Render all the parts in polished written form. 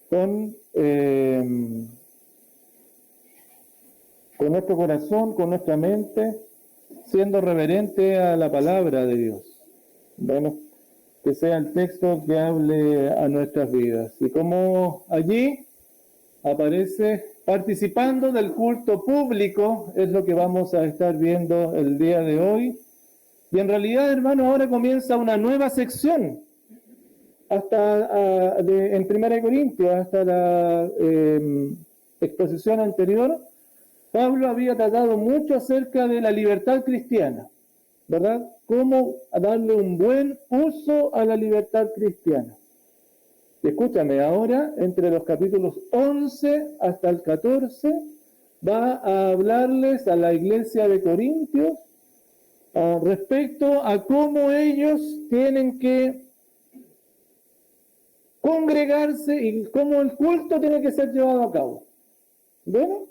con nuestro corazón, con nuestra mente, siendo reverente a la palabra de Dios. Bueno, que sea el texto que hable a nuestras vidas. Y como allí aparece participando del culto público, es lo que vamos a estar viendo el día de hoy. Y en realidad, hermano, ahora comienza una nueva sección, hasta en 1 Corintios, hasta la exposición anterior. Pablo había tratado mucho acerca de la libertad cristiana, ¿verdad? Cómo darle un buen uso a la libertad cristiana. Y escúchame, ahora, entre los capítulos 11 hasta el 14, va a hablarles a la iglesia de Corintios respecto a cómo ellos tienen que congregarse y cómo el culto tiene que ser llevado a cabo. Bueno,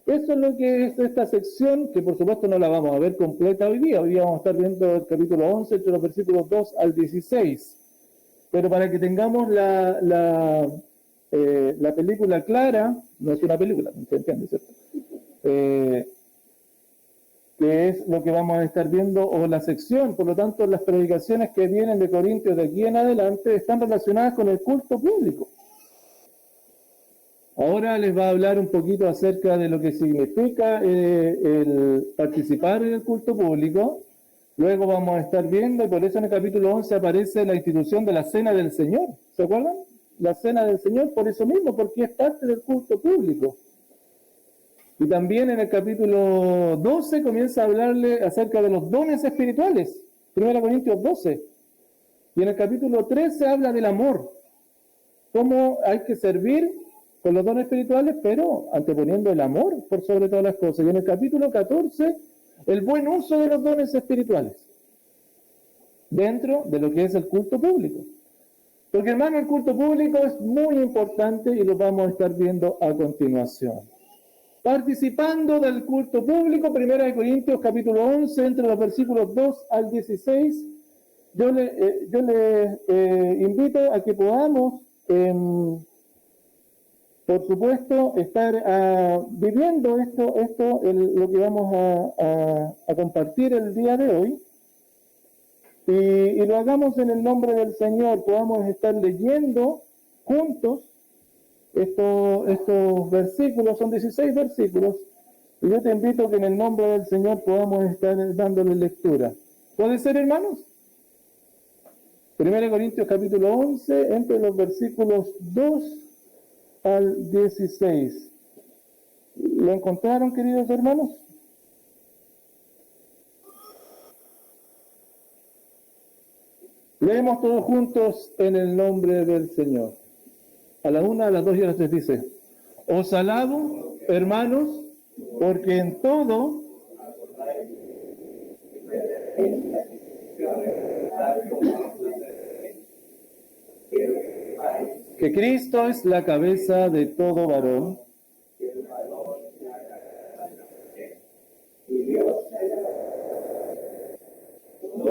eso es lo que es esta sección, que por supuesto no la vamos a ver completa hoy día. Hoy día vamos a estar viendo el capítulo 11, entre los versículos 2 al 16. Pero para que tengamos la película clara, no es una película, ¿se entiende, cierto? Que es lo que vamos a estar viendo, o la sección. Por lo tanto, las predicaciones que vienen de Corintios de aquí en adelante están relacionadas con el culto público. Ahora les va a hablar un poquito acerca de lo que significa el participar en el culto público. Luego vamos a estar viendo, y por eso en el capítulo 11 aparece la institución de la Cena del Señor. ¿Se acuerdan? La Cena del Señor, por eso mismo, porque es parte del culto público. Y también en el capítulo 12 comienza a hablarle acerca de los dones espirituales. 1 Corintios 12. Y en el capítulo 13 habla del amor. Cómo hay que servir con los dones espirituales, pero anteponiendo el amor por sobre todas las cosas. Y en el capítulo 14, el buen uso de los dones espirituales dentro de lo que es el culto público. Porque, hermano, el culto público es muy importante y lo vamos a estar viendo a continuación. Participando del culto público, 1 Corintios capítulo 11, entre los versículos 2 al 16, yo le invito a que podamos, por supuesto, estar viviendo lo que vamos a compartir el día de hoy, y lo hagamos en el nombre del Señor. Podamos estar leyendo juntos estos versículos. Son 16 versículos, y yo te invito a que en el nombre del Señor podamos estar dándole lectura. ¿Puede ser, hermanos? 1 Corintios capítulo 11, entre los versículos 2 al 16. ¿Lo encontraron, queridos hermanos? Leemos todos juntos en el nombre del Señor. A la 1, a las 2 y a las 3 dice: Os alabo, hermanos, porque en todo que Cristo es la cabeza de todo varón,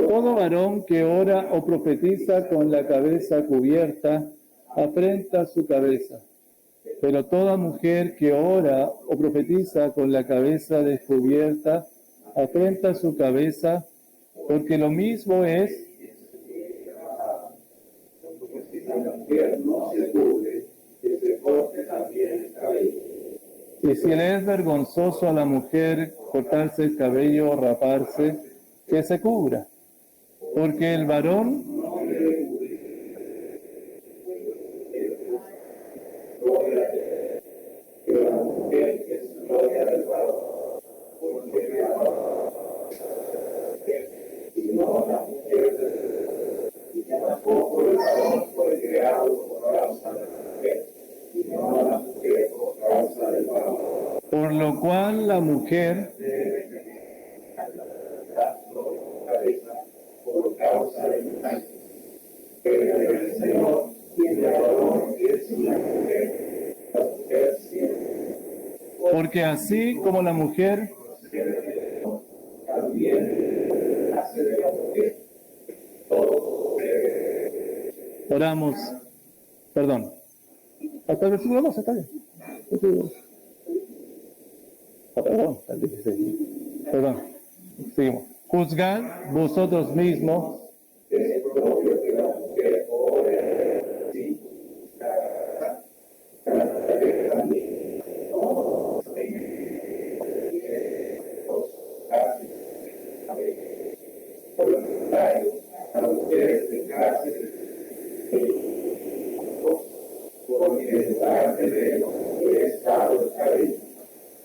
todo varón que ora o profetiza con la cabeza cubierta, afrenta su cabeza. Pero toda mujer que ora o profetiza con la cabeza descubierta, afrenta su cabeza, porque lo mismo es y si le es vergonzoso a la mujer cortarse el cabello o raparse, que se cubra, porque el varón por lo cual la mujer porque así como la mujer oramos, perdón. Hasta el versículo 12, está bien. Perdón, hasta el 16. Perdón, seguimos. Juzgad vosotros mismos.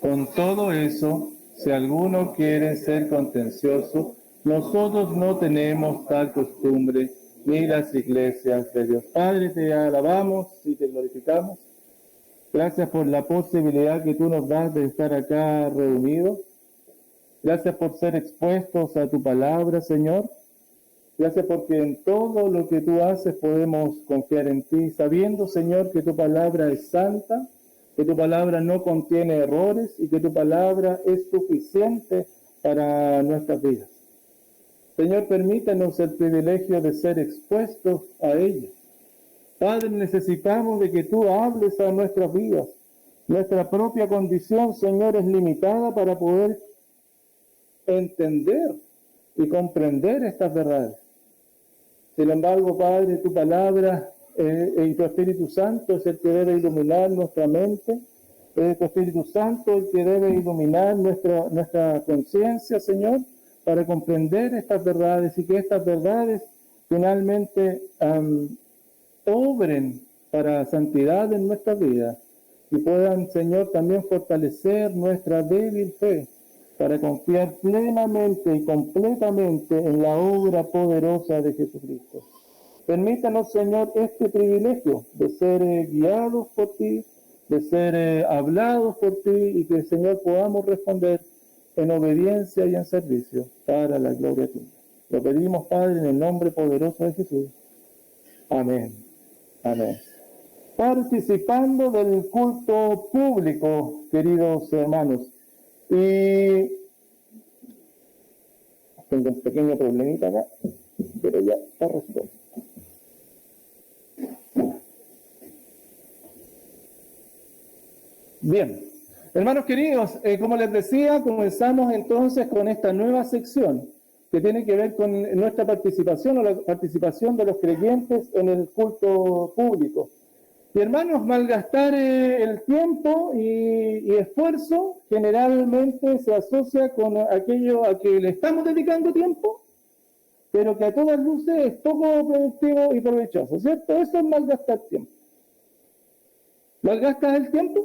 Con todo eso, si alguno quiere ser contencioso, nosotros no tenemos tal costumbre, ni las iglesias de Dios. Padre, te alabamos y te glorificamos. Gracias por la posibilidad que tú nos das de estar acá reunidos. Gracias por ser expuestos a tu palabra, Señor. Gracias porque en todo lo que tú haces podemos confiar en ti, sabiendo, Señor, que tu palabra es santa, que tu palabra no contiene errores y que tu palabra es suficiente para nuestras vidas. Señor, permítanos el privilegio de ser expuestos a ella. Padre, necesitamos de que tú hables a nuestras vidas. Nuestra propia condición, Señor, es limitada para poder entender y comprender estas verdades. Sin embargo, Padre, tu palabra y tu Espíritu Santo es el que debe iluminar nuestra mente, es tu Espíritu Santo el que debe iluminar nuestra conciencia, Señor, para comprender estas verdades y que estas verdades finalmente obren para santidad en nuestra vida y puedan, Señor, también fortalecer nuestra débil fe para confiar plenamente y completamente en la obra poderosa de Jesucristo. Permítanos, Señor, este privilegio de ser guiados por ti, de ser hablados por ti y que, Señor, podamos responder en obediencia y en servicio para la gloria tuya. Lo pedimos, Padre, en el nombre poderoso de Jesús. Amén. Amén. Participando del culto público, queridos hermanos. Y tengo un pequeño problemita acá, pero ya está resuelto. Bien, hermanos queridos, como les decía, comenzamos entonces con esta nueva sección que tiene que ver con nuestra participación o la participación de los creyentes en el culto público. Y hermanos, malgastar el tiempo y esfuerzo generalmente se asocia con aquello a que le estamos dedicando tiempo, pero que a todas luces es poco productivo y provechoso, ¿cierto? Eso es malgastar tiempo. ¿Malgastas el tiempo?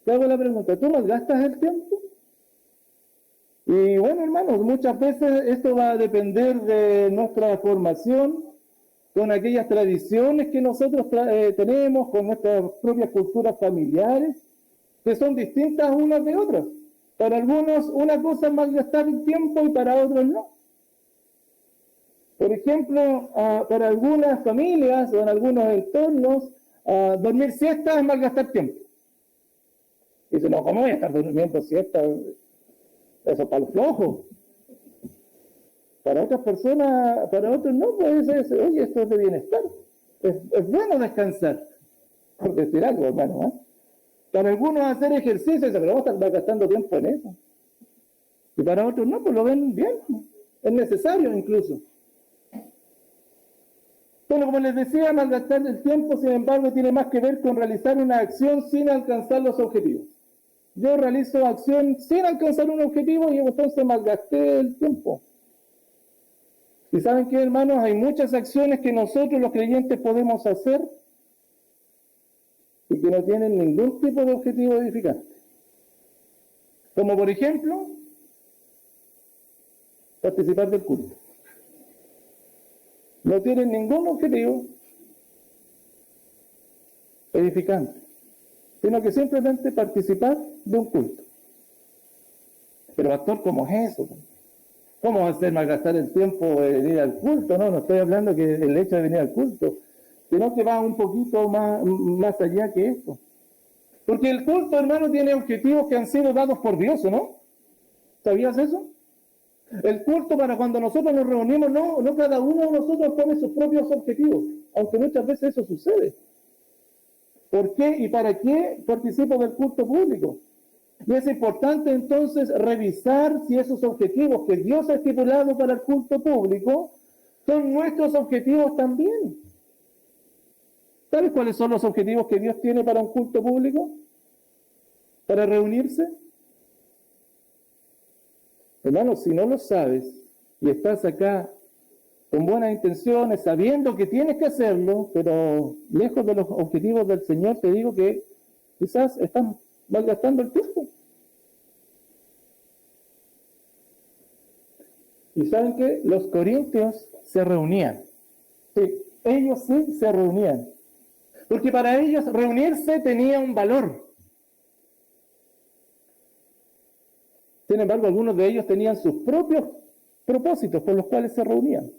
Te hago la pregunta, ¿tú malgastas el tiempo? Y bueno, hermanos, muchas veces esto va a depender de nuestra formación, con aquellas tradiciones que nosotros tenemos, con nuestras propias culturas familiares, que son distintas unas de otras. Para algunos una cosa es malgastar el tiempo y para otros no. Por ejemplo, para algunas familias o en algunos entornos, dormir siesta es malgastar tiempo. Dice, no, ¿cómo voy a estar durmiendo siesta? Eso es para los flojos. Para otras personas, para otros no, pues oye, esto es de bienestar. Es bueno descansar, por decir algo, hermano. ¿Eh? Para algunos hacer ejercicio, pero vamos a estar gastando tiempo en eso. Y para otros no, pues lo ven bien. Es necesario incluso. Bueno, como les decía, malgastar el tiempo, sin embargo, tiene más que ver con realizar una acción sin alcanzar los objetivos. Yo realizo acción sin alcanzar un objetivo y entonces malgasté el tiempo. Y ¿saben qué, hermanos? Hay muchas acciones que nosotros los creyentes podemos hacer y que no tienen ningún tipo de objetivo edificante. Como por ejemplo, participar del culto. No tienen ningún objetivo edificante, sino que simplemente participar de un culto. Pero pastor, ¿cómo es eso? ¿Cómo va a ser malgastar el tiempo de venir al culto? No estoy hablando que el hecho de venir al culto, sino que va un poquito más allá que esto. Porque el culto, hermano, tiene objetivos que han sido dados por Dios, ¿no? ¿Sabías eso? El culto, para cuando nosotros nos reunimos, no cada uno de nosotros pone sus propios objetivos, aunque muchas veces eso sucede. ¿Por qué y para qué participo del culto público? Y es importante entonces revisar si esos objetivos que Dios ha estipulado para el culto público son nuestros objetivos también. ¿Sabes cuáles son los objetivos que Dios tiene para un culto público? ¿Para reunirse? Hermano, si no lo sabes y estás acá con buenas intenciones, sabiendo que tienes que hacerlo, pero lejos de los objetivos del Señor, te digo que quizás estás malgastando el tiempo. ¿Y saben qué? Los corintios se reunían. Sí, ellos sí se reunían. Porque para ellos reunirse tenía un valor. Sin embargo, algunos de ellos tenían sus propios propósitos por los cuales se reunían,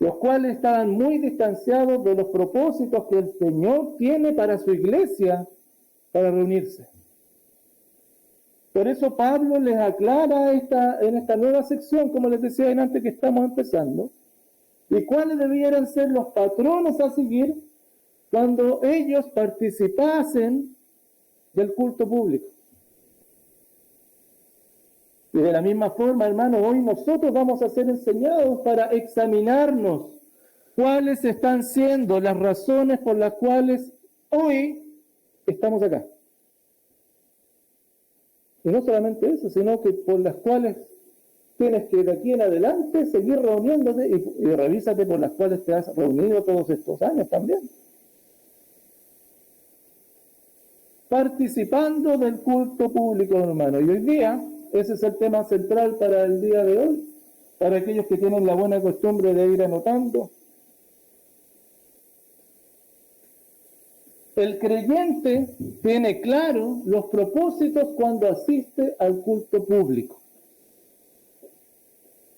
los cuales estaban muy distanciados de los propósitos que el Señor tiene para su iglesia, para reunirse. Por eso Pablo les aclara en esta nueva sección, como les decía antes que estamos empezando, y cuáles debieran ser los patrones a seguir cuando ellos participasen del culto público. Y de la misma forma, hermanos, hoy nosotros vamos a ser enseñados para examinarnos cuáles están siendo las razones por las cuales hoy estamos acá. Y no solamente eso, sino que por las cuales tienes que de aquí en adelante seguir reuniéndote y revísate por las cuales te has reunido todos estos años también. Participando del culto público, hermano. Y hoy día, ese es el tema central para el día de hoy, para aquellos que tienen la buena costumbre de ir anotando. El creyente tiene claro los propósitos cuando asiste al culto público.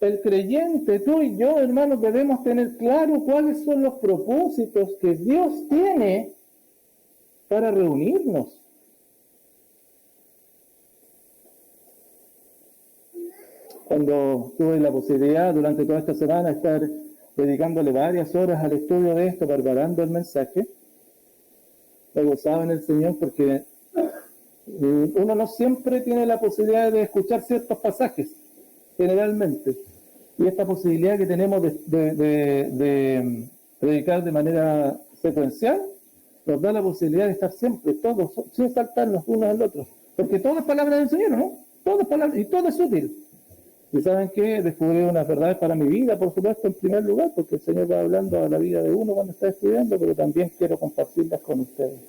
El creyente, tú y yo, hermanos, debemos tener claro cuáles son los propósitos que Dios tiene para reunirnos. Cuando tuve la posibilidad durante toda esta semana de estar dedicándole varias horas al estudio de esto, preparando el mensaje, me gozaba en el Señor porque uno no siempre tiene la posibilidad de escuchar ciertos pasajes, generalmente. Y esta posibilidad que tenemos de predicar de manera secuencial, nos da la posibilidad de estar siempre, todos, sin saltarnos unos al otro. Porque todo es palabra del Señor, ¿no? Todo es palabra, y todo es útil. Y saben que descubrí unas verdades para mi vida, por supuesto, en primer lugar, porque el Señor va hablando a la vida de uno cuando está estudiando, pero también quiero compartirlas con ustedes.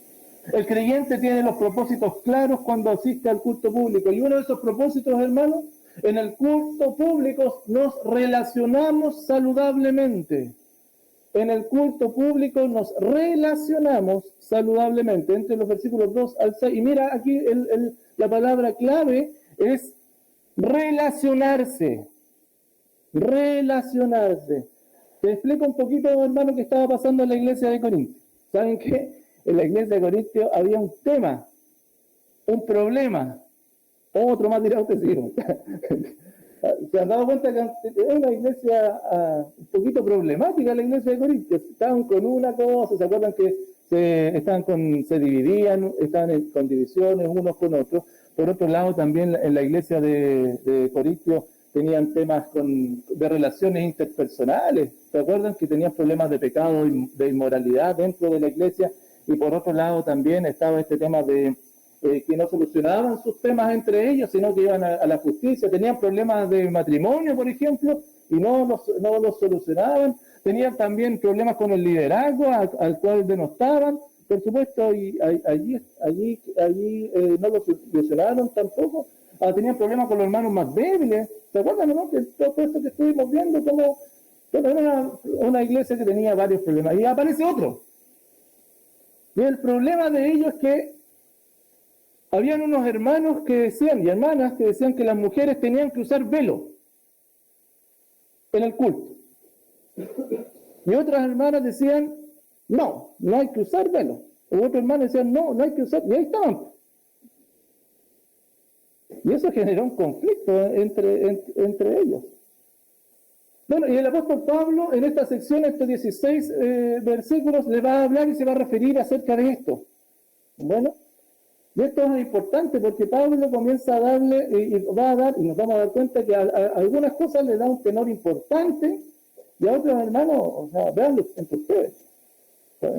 El creyente tiene los propósitos claros cuando asiste al culto público. Y uno de esos propósitos, hermanos, en el culto público nos relacionamos saludablemente. En el culto público nos relacionamos saludablemente. Entre los versículos 2 al 6. Y mira, aquí la palabra clave es relacionarse. Relacionarse. Te explico un poquito, hermano, qué estaba pasando en la iglesia de Corinto. ¿Saben qué? En la iglesia de Corinto había un tema, un problema. Otro más tirado que sí. ¿Se han dado cuenta que es una iglesia un poquito problemática, la iglesia de Corinto? Estaban con una cosa, ¿se acuerdan que se dividían, estaban con divisiones unos con otros? Por otro lado, también en la iglesia de Corinto tenían temas de relaciones interpersonales. ¿Se acuerdan que tenían problemas de pecado y de inmoralidad dentro de la iglesia? Y por otro lado también estaba este tema de que no solucionaban sus temas entre ellos, sino que iban a la justicia. Tenían problemas de matrimonio, por ejemplo, y no los solucionaban. Tenían también problemas con el liderazgo al cual denostaban, por supuesto, y allí no lo solucionaron tampoco. Tenían problemas con los hermanos más débiles. ¿Se acuerdan, no? Que todo esto que estuvimos viendo, como era una iglesia que tenía varios problemas. Y aparece otro. Y el problema de ellos es que habían unos hermanos que decían, y hermanas que decían que las mujeres tenían que usar velo en el culto. Y otras hermanas decían, no hay que usar velo. Y otros hermanos decían, no hay que usar, y ahí estaban. Y eso generó un conflicto entre ellos. Bueno, y el apóstol Pablo en esta sección, estos 16 versículos, le va a hablar y se va a referir acerca de esto. Bueno, y esto es importante porque Pablo comienza a darle, y va a dar, y nos vamos a dar cuenta que a algunas cosas le da un tenor importante, y a otros hermanos, o sea, veanlo entre ustedes.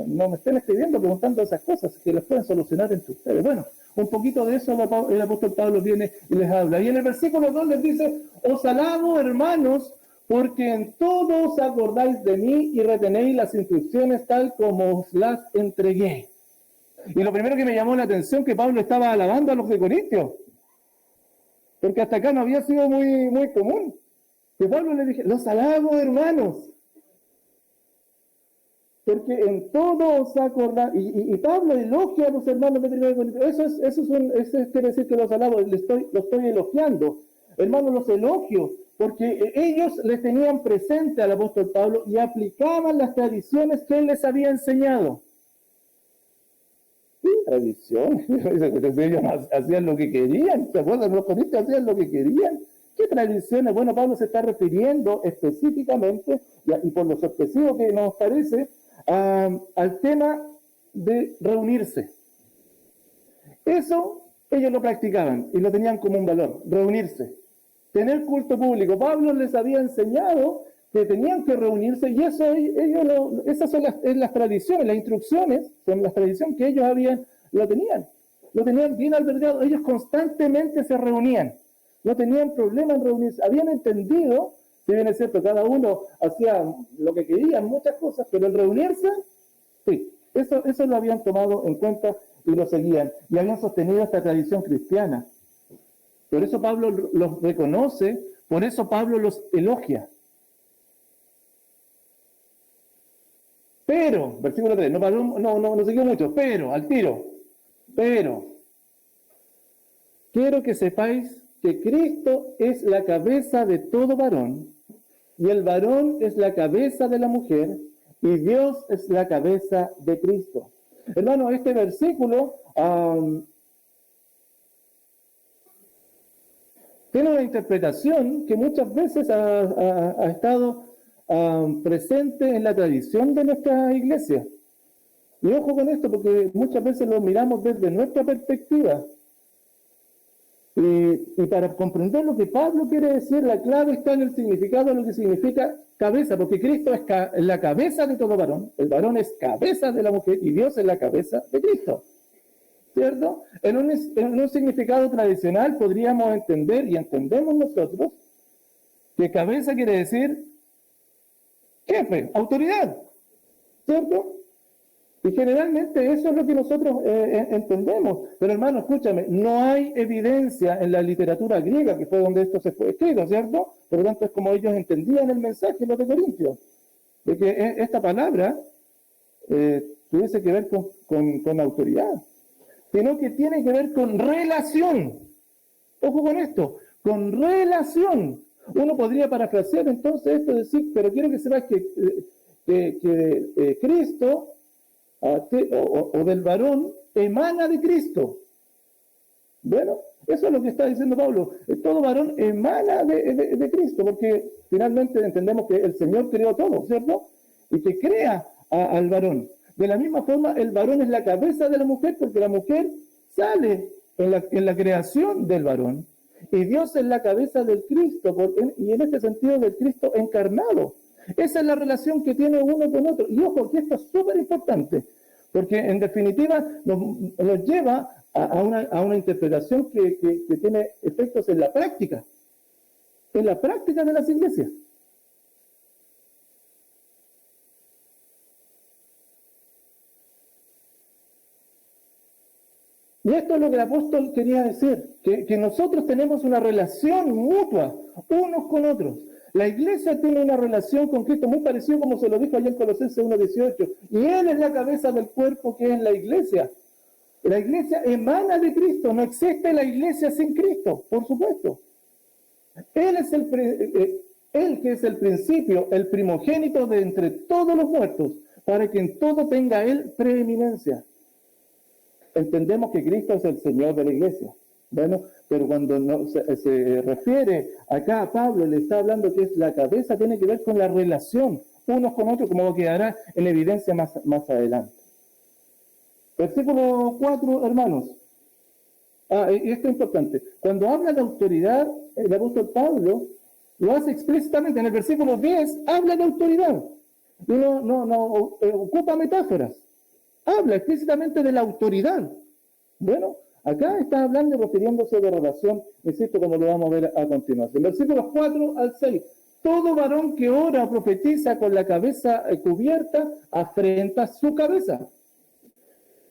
No me estén escribiendo preguntando esas cosas, que las pueden solucionar entre ustedes. Bueno, un poquito de eso el apóstol Pablo viene y les habla. Y en el versículo 2 les dice: os alabo, hermanos, porque en todo os acordáis de mí y retenéis las instrucciones tal como os las entregué. Y lo primero que me llamó la atención que Pablo estaba alabando a los de Corintios, porque hasta acá no había sido muy común. Que Pablo le dije: los alabo, hermanos, porque en todo os acordáis. Y Pablo elogia a los hermanos de Corintios. Eso quiere decir que los alabo, lo estoy elogiando. Hermanos, los elogio, porque ellos les tenían presente al apóstol Pablo y aplicaban las tradiciones que él les había enseñado. ¿Qué tradiciones? Ellos hacían lo que querían, ¿se acuerdan? Los corintios hacían lo que querían. ¿Qué tradiciones? Bueno, Pablo se está refiriendo específicamente, y por lo sorpresivo que nos parece, al tema de reunirse. Eso ellos lo practicaban y lo tenían como un valor, reunirse. Tener culto público. Pablo les había enseñado que tenían que reunirse y eso esas son las tradiciones, las instrucciones, son las tradiciones que ellos lo tenían bien albergado. Ellos constantemente se reunían, no tenían problema en reunirse, habían entendido, si bien es cierto, cada uno hacía lo que querían, muchas cosas, pero el reunirse, sí, eso lo habían tomado en cuenta y lo seguían, y habían sostenido esta tradición cristiana. Por eso Pablo los reconoce, por eso Pablo los elogia. Pero, versículo 3, no siguió mucho, pero, al tiro, pero, quiero que sepáis que Cristo es la cabeza de todo varón, y el varón es la cabeza de la mujer, y Dios es la cabeza de Cristo. Hermano, este versículo tiene una interpretación que muchas veces ha estado presente en la tradición de nuestra iglesia. Y ojo con esto, porque muchas veces lo miramos desde nuestra perspectiva. Y para comprender lo que Pablo quiere decir, la clave está en el significado de lo que significa cabeza, porque Cristo es la cabeza de todo varón, el varón es cabeza de la mujer y Dios es la cabeza de Cristo. ¿Cierto? En un significado tradicional podríamos entender, y entendemos nosotros, que cabeza quiere decir jefe, autoridad, ¿cierto? Y generalmente eso es lo que nosotros entendemos. Pero hermano, escúchame, no hay evidencia en la literatura griega, que fue donde esto se fue escrito, ¿cierto? Por lo tanto, es como ellos entendían el mensaje en los de Corintios, de que esta palabra tuviese que ver con autoridad, sino que tiene que ver con relación. Ojo con esto, con relación. Uno podría parafrasear entonces esto y decir, pero quiero que sepas que Cristo o del varón emana de Cristo. Bueno, eso es lo que está diciendo Pablo. Todo varón emana de Cristo, porque finalmente entendemos que el Señor creó todo, ¿cierto? Y que crea al varón. De la misma forma, el varón es la cabeza de la mujer, porque la mujer sale en la creación del varón. Y Dios es la cabeza del Cristo, y en este sentido del Cristo encarnado. Esa es la relación que tiene uno con otro. Y ojo, que esto es súper importante, porque en definitiva nos lleva a una interpretación que tiene efectos en la práctica de las iglesias. Y esto es lo que el apóstol quería decir, que nosotros tenemos una relación mutua, unos con otros. La iglesia tiene una relación con Cristo muy parecida como se lo dijo allá en Colosenses 1:18. Y Él es la cabeza del cuerpo que es la iglesia. La iglesia emana de Cristo, no existe la iglesia sin Cristo, por supuesto. Él es Él que es el principio, el primogénito de entre todos los muertos, para que en todo tenga Él preeminencia. Entendemos que Cristo es el Señor de la iglesia. Bueno, pero cuando no, se refiere acá a Pablo, le está hablando que es la cabeza, tiene que ver con la relación unos con otros, como quedará en evidencia más adelante. Versículo 4, hermanos. Y esto es importante. Cuando habla de autoridad, el apóstol Pablo lo hace explícitamente. En el versículo 10 habla de autoridad. Y no ocupa metáforas. Habla explícitamente de la autoridad. Bueno, acá está hablando y refiriéndose de relación, insisto, como lo vamos a ver a continuación. Versículos 4 al 6. Todo varón que ora o profetiza con la cabeza cubierta, afrenta su cabeza.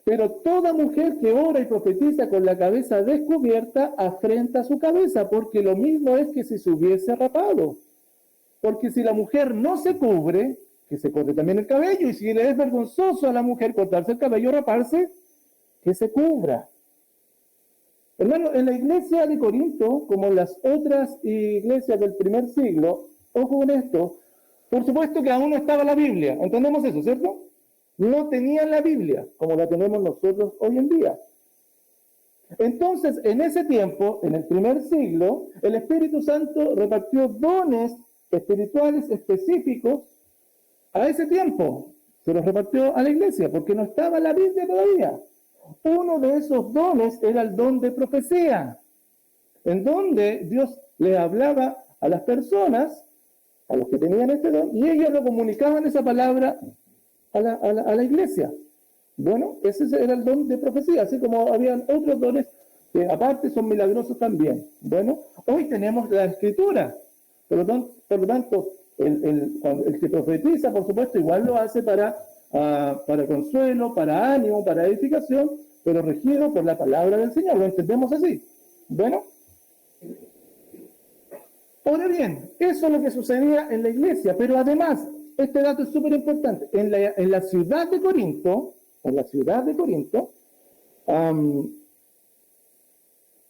Pero toda mujer que ora y profetiza con la cabeza descubierta, afrenta su cabeza, porque lo mismo es que si se hubiese rapado. Porque si la mujer no se cubre, que se corte también el cabello, y si le es vergonzoso a la mujer cortarse el cabello o raparse, que se cubra. Hermano, en la iglesia de Corinto, como en las otras iglesias del primer siglo, ojo con esto, por supuesto que aún no estaba la Biblia, ¿entendemos eso, cierto? No tenían la Biblia, como la tenemos nosotros hoy en día. Entonces, en ese tiempo, en el primer siglo, el Espíritu Santo repartió dones espirituales específicos a ese tiempo. Se los repartió a la iglesia, porque no estaba la Biblia todavía. Uno de esos dones era el don de profecía, en donde Dios le hablaba a las personas, a los que tenían este don, y ellos lo comunicaban esa palabra a la iglesia. Bueno, ese era el don de profecía, así como habían otros dones que aparte son milagrosos también. Bueno, hoy tenemos la escritura, por lo tanto el que profetiza, por supuesto, igual lo hace para consuelo, para ánimo, para edificación, pero regido por la palabra del Señor, lo entendemos así. Bueno, ahora bien, eso es lo que sucedía en la iglesia, pero además, este dato es súper importante, en la ciudad de Corinto,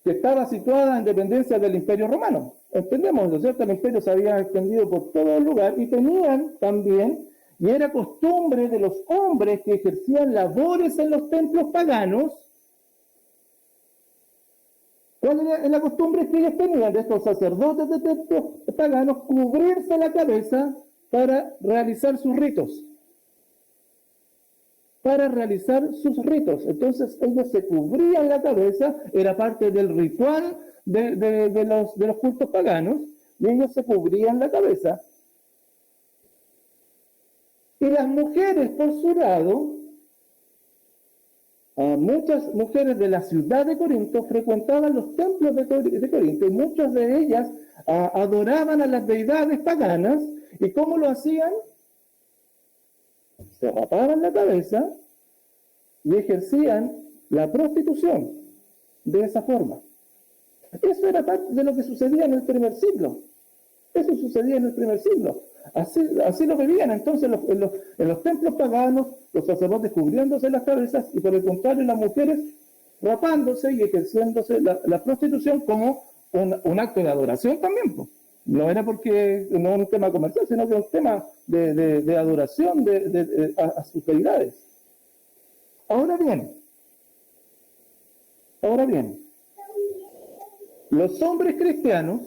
que estaba situada en dependencia del Imperio Romano. Entendemos, ¿no es cierto? El imperio se había extendido por todo el lugar y tenían también, y era costumbre de los hombres que ejercían labores en los templos paganos. ¿Cuál era la costumbre que ellos tenían de estos sacerdotes de templos paganos? Cubrirse la cabeza para realizar sus ritos. Entonces ellos se cubrían la cabeza, era parte del ritual de los cultos paganos, y ellos se cubrían la cabeza. Y las mujeres, por su lado, muchas mujeres de la ciudad de Corinto frecuentaban los templos de Corinto, y muchas de ellas adoraban a las deidades paganas. ¿Y cómo lo hacían? Se rapaban la cabeza y ejercían la prostitución de esa forma. Eso era parte de lo que sucedía en el primer siglo. Así lo vivían. Entonces en los templos paganos, los sacerdotes cubriéndose las cabezas, y por el contrario las mujeres rapándose y ejerciéndose la prostitución como un acto de adoración también, pues. No era porque no era un tema comercial, sino que era un tema de adoración a sus deidades. Ahora bien, los hombres cristianos,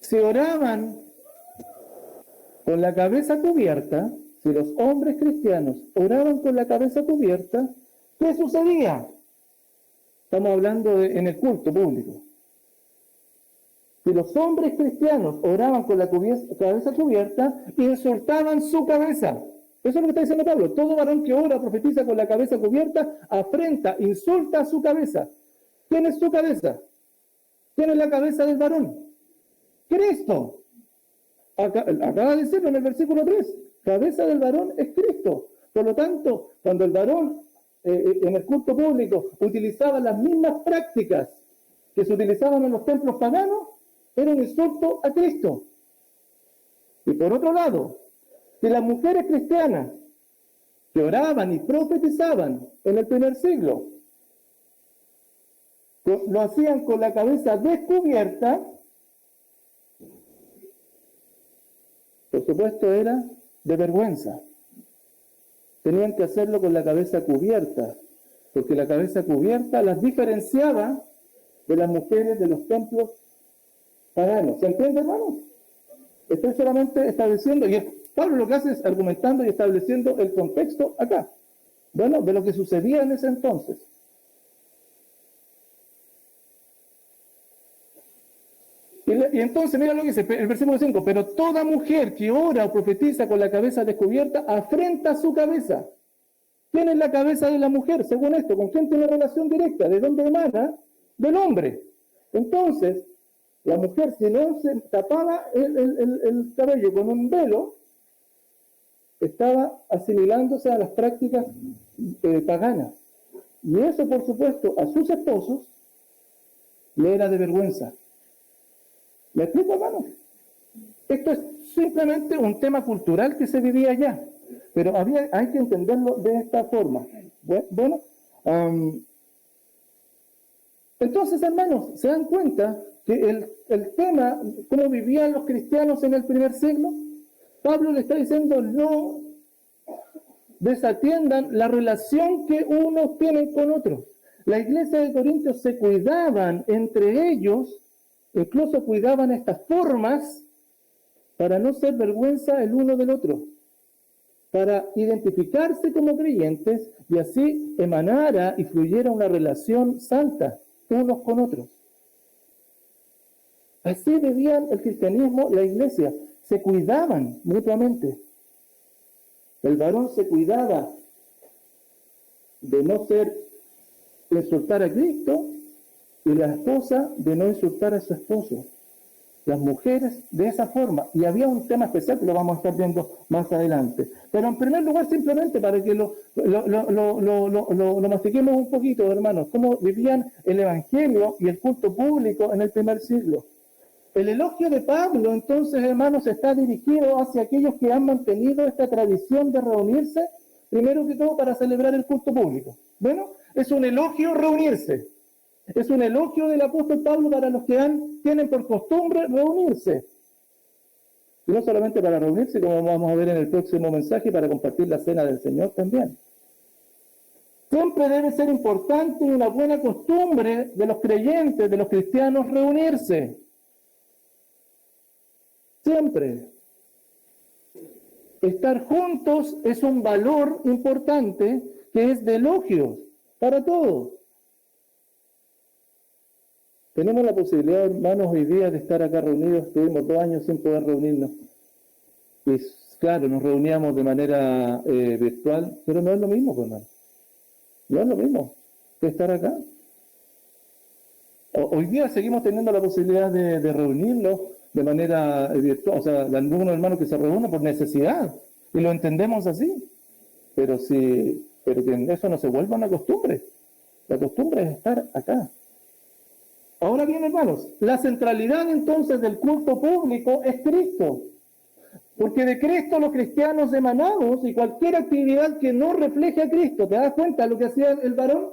si oraban con la cabeza cubierta, si los hombres cristianos oraban con la cabeza cubierta, ¿qué sucedía? Estamos hablando en el culto público. Si los hombres cristianos oraban con la cabeza cubierta, insultaban su cabeza. Eso es lo que está diciendo Pablo. Todo varón que ora, profetiza con la cabeza cubierta, afrenta, insulta a su cabeza. ¿Quién es su cabeza? ¿Quién es la cabeza del varón? Cristo. Acaba de decirlo en el versículo 3. Cabeza del varón es Cristo. Por lo tanto, cuando el varón en el culto público utilizaba las mismas prácticas que se utilizaban en los templos paganos, era un insulto a Cristo. Y por otro lado, si las mujeres cristianas que oraban y profetizaban en el primer siglo lo hacían con la cabeza descubierta, por supuesto era de vergüenza. Tenían que hacerlo con la cabeza cubierta, porque la cabeza cubierta las diferenciaba de las mujeres de los templos paganos. ¿Se entiende, hermanos? Estoy solamente estableciendo, y Pablo lo que hace es argumentando y estableciendo el contexto acá, bueno, de lo que sucedía en ese entonces. Y entonces, mira lo que dice el versículo 5, pero toda mujer que ora o profetiza con la cabeza descubierta afrenta su cabeza. ¿Quién es la cabeza de la mujer? Según esto, ¿con quién tiene relación directa? ¿De dónde emana? Del hombre. Entonces, la mujer, si no se tapaba el cabello con un velo, estaba asimilándose a las prácticas paganas. Y eso, por supuesto, a sus esposos le era de vergüenza. ¿Me explico, hermano? Esto es simplemente un tema cultural que se vivía allá, pero hay que entenderlo de esta forma. Bueno, entonces, hermanos, ¿se dan cuenta que el tema, cómo vivían los cristianos en el primer siglo? Pablo le está diciendo, no desatiendan la relación que unos tienen con otros. La iglesia de Corintios se cuidaban entre ellos, incluso cuidaban estas formas para no ser vergüenza el uno del otro, para identificarse como creyentes y así emanara y fluyera una relación santa unos con otros. Así vivían el cristianismo, la iglesia, se cuidaban mutuamente. El varón se cuidaba de no insultar a Cristo, y la esposa de no insultar a su esposo. Las mujeres de esa forma. Y había un tema especial que lo vamos a estar viendo más adelante. Pero en primer lugar, simplemente para que lo mastiquemos un poquito, hermanos, cómo vivían el evangelio y el culto público en el primer siglo. El elogio de Pablo, entonces, hermanos, está dirigido hacia aquellos que han mantenido esta tradición de reunirse, primero que todo para celebrar el culto público. Bueno, es un elogio reunirse. Es un elogio del apóstol Pablo para los que tienen por costumbre reunirse. Y no solamente para reunirse, como vamos a ver en el próximo mensaje, para compartir la cena del Señor también. Siempre debe ser importante y una buena costumbre de los creyentes, de los cristianos, reunirse. Siempre. Estar juntos es un valor importante que es de elogios para todos. Tenemos la posibilidad, hermanos, hoy día de estar acá reunidos. Tuvimos 2 años sin poder reunirnos. Y claro, nos reuníamos de manera virtual, pero no es lo mismo, pues, hermano. No es lo mismo que estar acá. Hoy día seguimos teniendo la posibilidad de reunirnos de manera virtual, o sea, de algunos hermanos que se reúnen por necesidad, y lo entendemos así. Pero que eso no se vuelva una costumbre. La costumbre es estar acá. Ahora bien, hermanos, la centralidad entonces del culto público es Cristo. Porque de Cristo los cristianos emanamos, y cualquier actividad que no refleje a Cristo, ¿te das cuenta de lo que hacía el varón?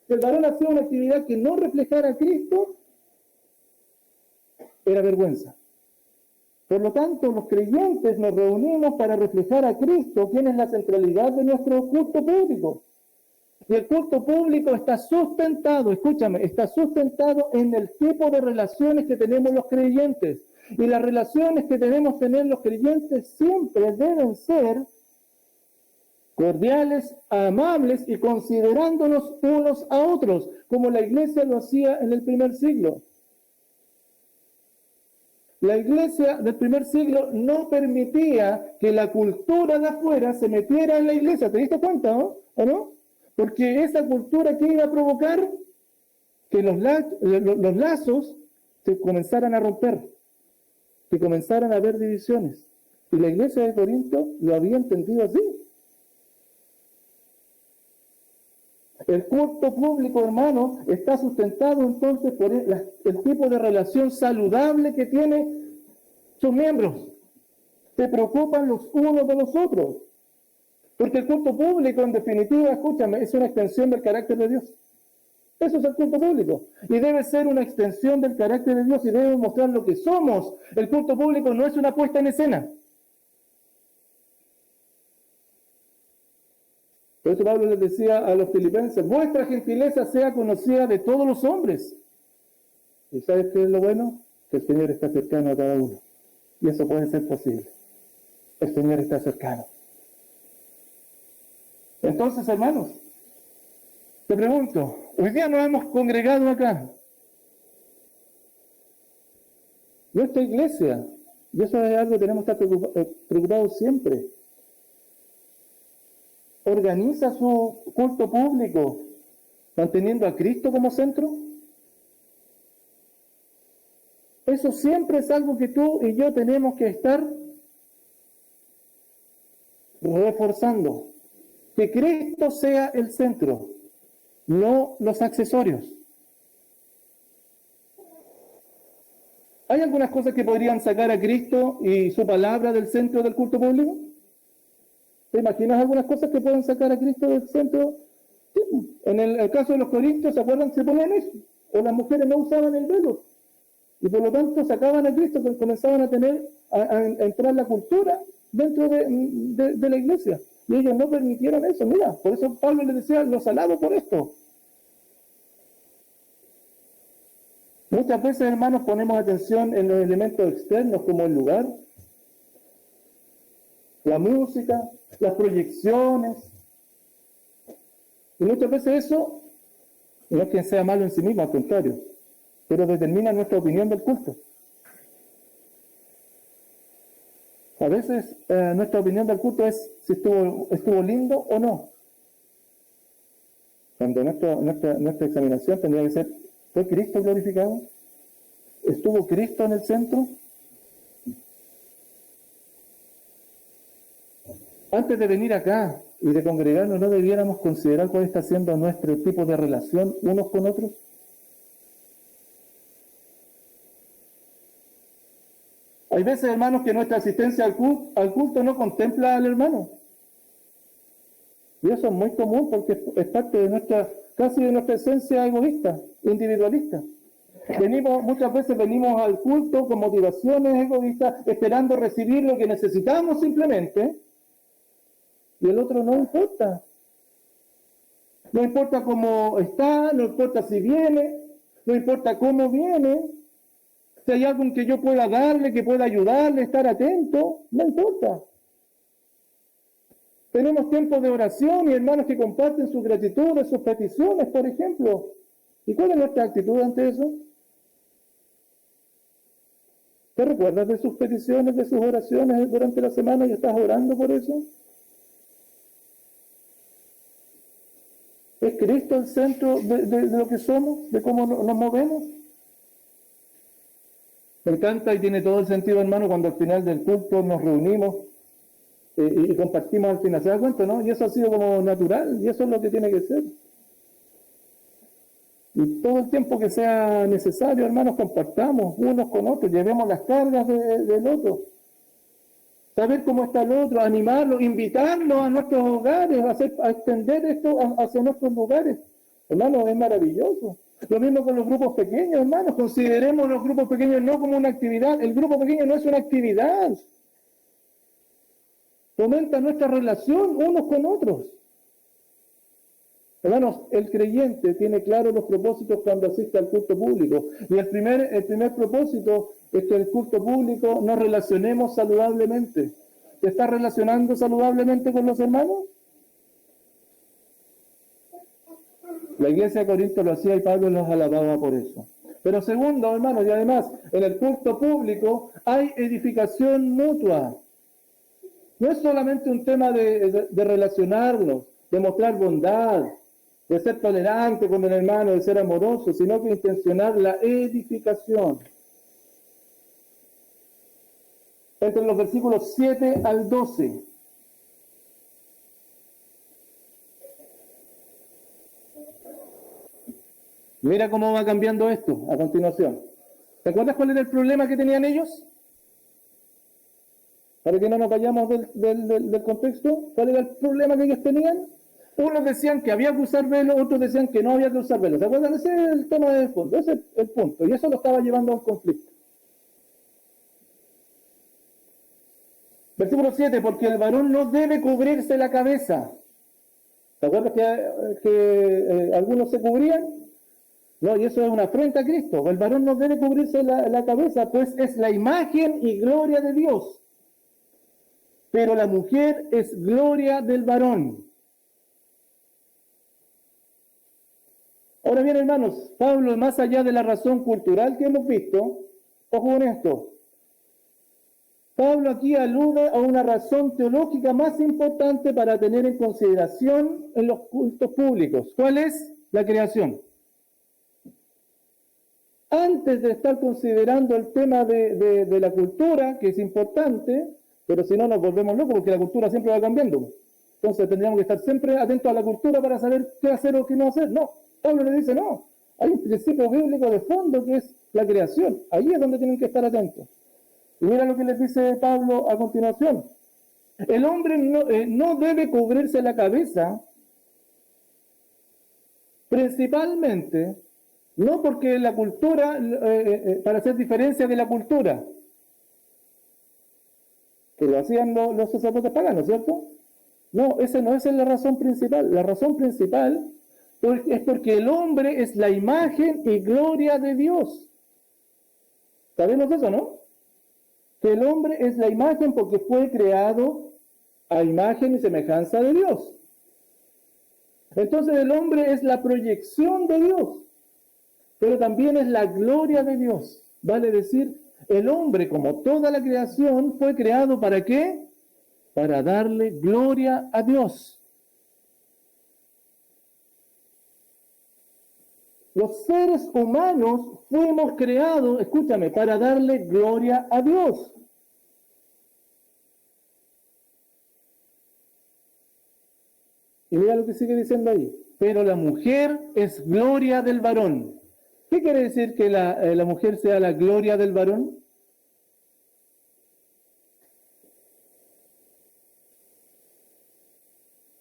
El varón hacía una actividad que no reflejara a Cristo, era vergüenza. Por lo tanto, los creyentes nos reunimos para reflejar a Cristo, quien es la centralidad de nuestro culto público. Y el culto público está sustentado, escúchame, está sustentado en el tipo de relaciones que tenemos los creyentes. Y las relaciones que debemos tener los creyentes siempre deben ser cordiales, amables y considerándonos unos a otros, como la iglesia lo hacía en el primer siglo. La iglesia del primer siglo no permitía que la cultura de afuera se metiera en la iglesia. ¿Te diste cuenta, no? ¿O no? Porque esa cultura que iba a provocar que los lazos se comenzaran a romper, que comenzaran a haber divisiones. Y la iglesia de Corinto lo había entendido así. El culto público, hermano, está sustentado entonces por el tipo de relación saludable que tienen sus miembros. Se preocupan los unos de los otros. Porque el culto público, en definitiva, escúchame, es una extensión del carácter de Dios. Eso es el culto público. Y debe ser una extensión del carácter de Dios y debe mostrar lo que somos. El culto público no es una puesta en escena. Por eso Pablo les decía a los filipenses, vuestra gentileza sea conocida de todos los hombres. ¿Y sabes qué es lo bueno? Que el Señor está cercano a cada uno. Y eso puede ser posible. El Señor está cercano. Entonces, hermanos, te pregunto, hoy día nos hemos congregado acá. Nuestra iglesia, y eso es algo que tenemos que estar preocupados siempre, organiza su culto público manteniendo a Cristo como centro. Eso siempre es algo que tú y yo tenemos que estar reforzando. Que Cristo sea el centro, no los accesorios. ¿Hay algunas cosas que podrían sacar a Cristo y su palabra del centro del culto público? ¿Te imaginas algunas cosas que pueden sacar a Cristo del centro? Sí. En el caso de los corintios, ¿se acuerdan? Se ponían eso. O las mujeres no usaban el velo. Y por lo tanto sacaban a Cristo, comenzaban a entrar la cultura dentro de la iglesia. Y ellos no permitieron eso. Mira, por eso Pablo les decía, los alabo por esto. Muchas veces, hermanos, ponemos atención en los elementos externos como el lugar, la música, las proyecciones. Y muchas veces eso no es que sea malo en sí mismo, al contrario, pero determina nuestra opinión del culto. A veces nuestra opinión del culto es si estuvo lindo o no. Cuando nuestra examinación tendría que ser, ¿fue Cristo glorificado? ¿Estuvo Cristo en el centro? Antes de venir acá y de congregarnos, ¿no debiéramos considerar cuál está siendo nuestro tipo de relación unos con otros? Hay veces, hermanos, que nuestra asistencia al culto no contempla al hermano. Y eso es muy común porque es parte de casi de nuestra esencia egoísta, individualista. Muchas veces venimos al culto con motivaciones egoístas, esperando recibir lo que necesitamos simplemente, y el otro no importa. No importa cómo está, no importa si viene, no importa cómo viene. Si hay algo que yo pueda darle, que pueda ayudarle, estar atento, no importa. Tenemos tiempos de oración y hermanos que comparten sus gratitudes, sus peticiones, por ejemplo. ¿Y cuál es nuestra actitud ante eso? ¿Te recuerdas de sus peticiones, de sus oraciones durante la semana y estás orando por eso? ¿Es Cristo el centro de lo que somos, de cómo nos movemos? Me encanta y tiene todo el sentido, hermano, cuando al final del culto nos reunimos y compartimos al final. ¿Se da cuenta, no? Y eso ha sido como natural, y eso es lo que tiene que ser. Y todo el tiempo que sea necesario, hermanos, compartamos unos con otros, llevemos las cargas del otro. Saber cómo está el otro, animarlo, invitarlo a nuestros hogares, a extender esto hacia nuestros lugares. Hermanos, es maravilloso. Lo mismo con los grupos pequeños, hermanos. Consideremos los grupos pequeños no como una actividad. El grupo pequeño no es una actividad. Fomenta nuestra relación unos con otros. Hermanos, el creyente tiene claros los propósitos cuando asiste al culto público. Y el primer propósito es que el culto público nos relacionemos saludablemente. ¿Te estás relacionando saludablemente con los hermanos? La iglesia de Corinto lo hacía y Pablo los alababa por eso. Pero segundo, hermanos, y además, en el culto público hay edificación mutua. No es solamente un tema de relacionarnos, de mostrar bondad, de ser tolerante con el hermano, de ser amoroso, sino que intencionar la edificación. Entre los versículos 7 al 12. Mira cómo va cambiando esto a continuación. ¿Te acuerdas cuál era el problema que tenían ellos? Para que no nos vayamos del contexto, ¿cuál era el problema que ellos tenían? Unos decían que había que usar velo, otros decían que no había que usar velo. ¿Se acuerdan? Ese es el tema de fondo, ese es el punto. Y eso lo estaba llevando a un conflicto. Versículo 7, porque el varón no debe cubrirse la cabeza, ¿Te acuerdas que algunos se cubrían? No, y eso es una afrenta a Cristo. El varón no debe cubrirse la cabeza, pues es la imagen y gloria de Dios. Pero la mujer es gloria del varón. Ahora bien, hermanos, Pablo, más allá de la razón cultural que hemos visto, ojo con esto, Pablo aquí alude a una razón teológica más importante para tener en consideración en los cultos públicos. ¿Cuál es? La creación. Antes de estar considerando el tema de la cultura, que es importante, pero si no nos volvemos locos porque la cultura siempre va cambiando. Entonces tendríamos que estar siempre atentos a la cultura para saber qué hacer o qué no hacer. No, Pablo le dice no. Hay un principio bíblico de fondo que es la creación. Ahí es donde tienen que estar atentos. Y mira lo que les dice Pablo a continuación. El hombre no debe cubrirse la cabeza, principalmente, no porque la cultura, para hacer diferencia de la cultura, que lo hacían los sacerdotes paganos, ¿cierto? No, esa no es la razón principal. La razón principal es porque el hombre es la imagen y gloria de Dios. ¿Sabemos eso, no? Que el hombre es la imagen porque fue creado a imagen y semejanza de Dios. Entonces el hombre es la proyección de Dios, pero también es la gloria de Dios. Vale decir, el hombre, como toda la creación, fue creado ¿para qué? Para darle gloria a Dios. Los seres humanos fuimos creados, escúchame, para darle gloria a Dios. Y mira lo que sigue diciendo ahí. Pero la mujer es gloria del varón. ¿Qué quiere decir que la mujer sea la gloria del varón?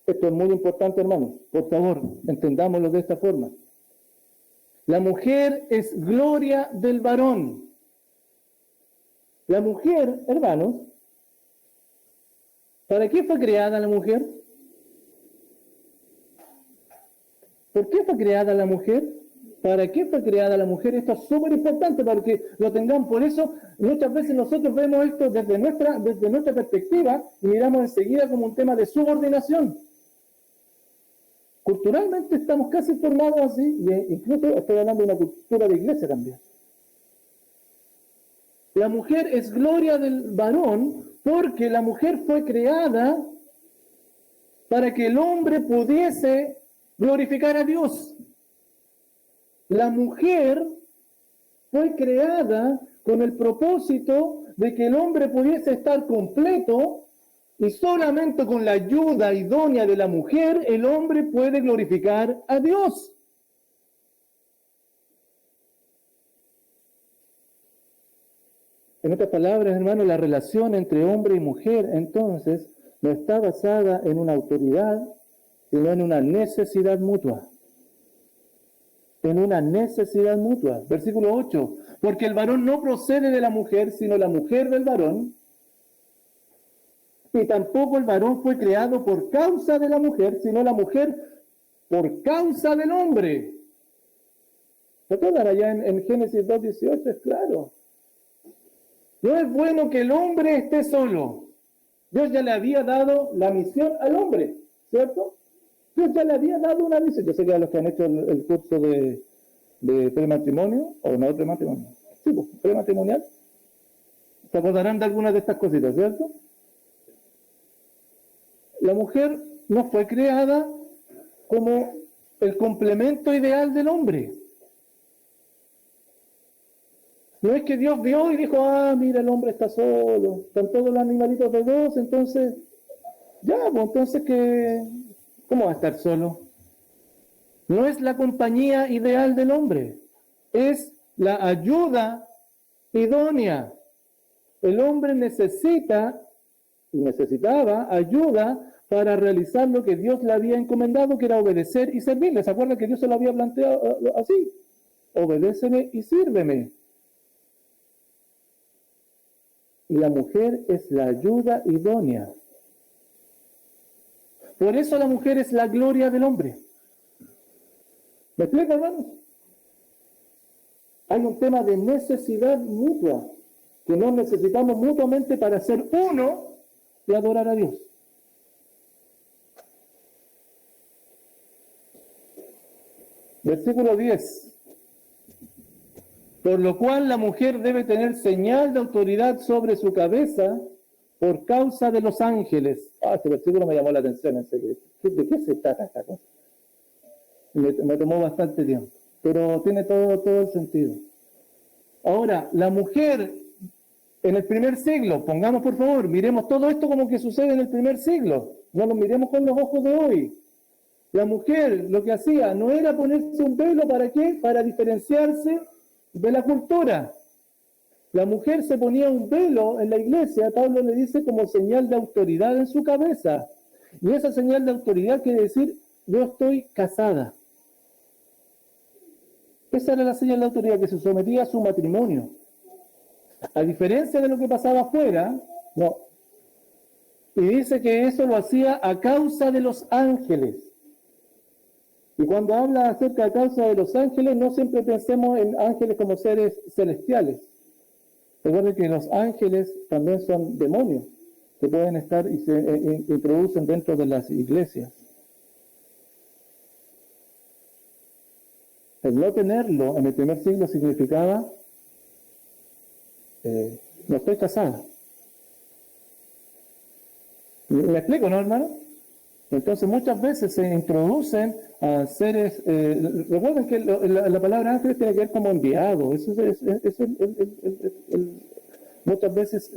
Esto es muy importante, hermanos. Por favor, entendámoslo de esta forma. La mujer es gloria del varón. La mujer, hermanos, ¿para qué fue creada la mujer? ¿Por qué fue creada la mujer? ¿Para qué fue creada la mujer? Esto es súper importante para que lo tengamos. Por eso, muchas veces nosotros vemos esto desde nuestra perspectiva y miramos enseguida como un tema de subordinación. Culturalmente estamos casi formados así, e incluso estoy hablando de una cultura de iglesia también. La mujer es gloria del varón porque la mujer fue creada para que el hombre pudiese glorificar a Dios. La mujer fue creada con el propósito de que el hombre pudiese estar completo y solamente con la ayuda idónea de la mujer el hombre puede glorificar a Dios. En otras palabras, hermano, la relación entre hombre y mujer entonces no está basada en una autoridad, sino en una necesidad mutua. En una necesidad mutua. Versículo 8. Porque el varón no procede de la mujer, sino la mujer del varón. Y tampoco el varón fue creado por causa de la mujer, sino la mujer por causa del hombre. ¿Recuerdan allá en Génesis 2:18? Es claro. No es bueno que el hombre esté solo. Dios ya le había dado la misión al hombre, ¿cierto? Dios ya le había dado una misión. Yo sé que a los que han hecho el curso de prematrimonio, o no prematrimonio, sí, pues, prematrimonial, se acordarán de algunas de estas cositas, ¿cierto? La mujer no fue creada como el complemento ideal del hombre. No es que Dios vio y dijo, mira, el hombre está solo, están todos los animalitos de dos, entonces, ya, pues entonces, ¿cómo va a estar solo? No es la compañía ideal del hombre, es la ayuda idónea. El hombre necesitaba ayuda para realizar lo que Dios le había encomendado, que era obedecer y servirle. ¿Se acuerdan que Dios se lo había planteado así? Obedéceme y sírveme. Y la mujer es la ayuda idónea. Por eso la mujer es la gloria del hombre. ¿Me explico, hermanos? Hay un tema de necesidad mutua, que nos necesitamos mutuamente para ser uno y adorar a Dios. Versículo 10. Por lo cual la mujer debe tener señal de autoridad sobre su cabeza por causa de los ángeles. Este versículo me llamó la atención, en serio. ¿De qué se trata esta cosa? Me tomó bastante tiempo, pero tiene todo el sentido. Ahora, la mujer en el primer siglo, pongamos por favor, miremos todo esto como que sucede en el primer siglo, no lo miremos con los ojos de hoy. La mujer lo que hacía no era ponerse un velo, ¿para qué? Para diferenciarse de la cultura. La mujer se ponía un velo en la iglesia, Pablo le dice, como señal de autoridad en su cabeza. Y esa señal de autoridad quiere decir, yo estoy casada. Esa era la señal de autoridad, que se sometía a su matrimonio. A diferencia de lo que pasaba afuera, no. Y dice que eso lo hacía a causa de los ángeles. Y cuando habla acerca de causa de los ángeles, no siempre pensemos en ángeles como seres celestiales. Recuerden que los ángeles también son demonios, que pueden estar y se introducen dentro de las iglesias. El no tenerlo en el primer siglo significaba, no estoy casada. ¿Me explico, no, hermano? Entonces muchas veces se introducen a seres, recuerden que la palabra ángel tiene que ver como enviado, muchas veces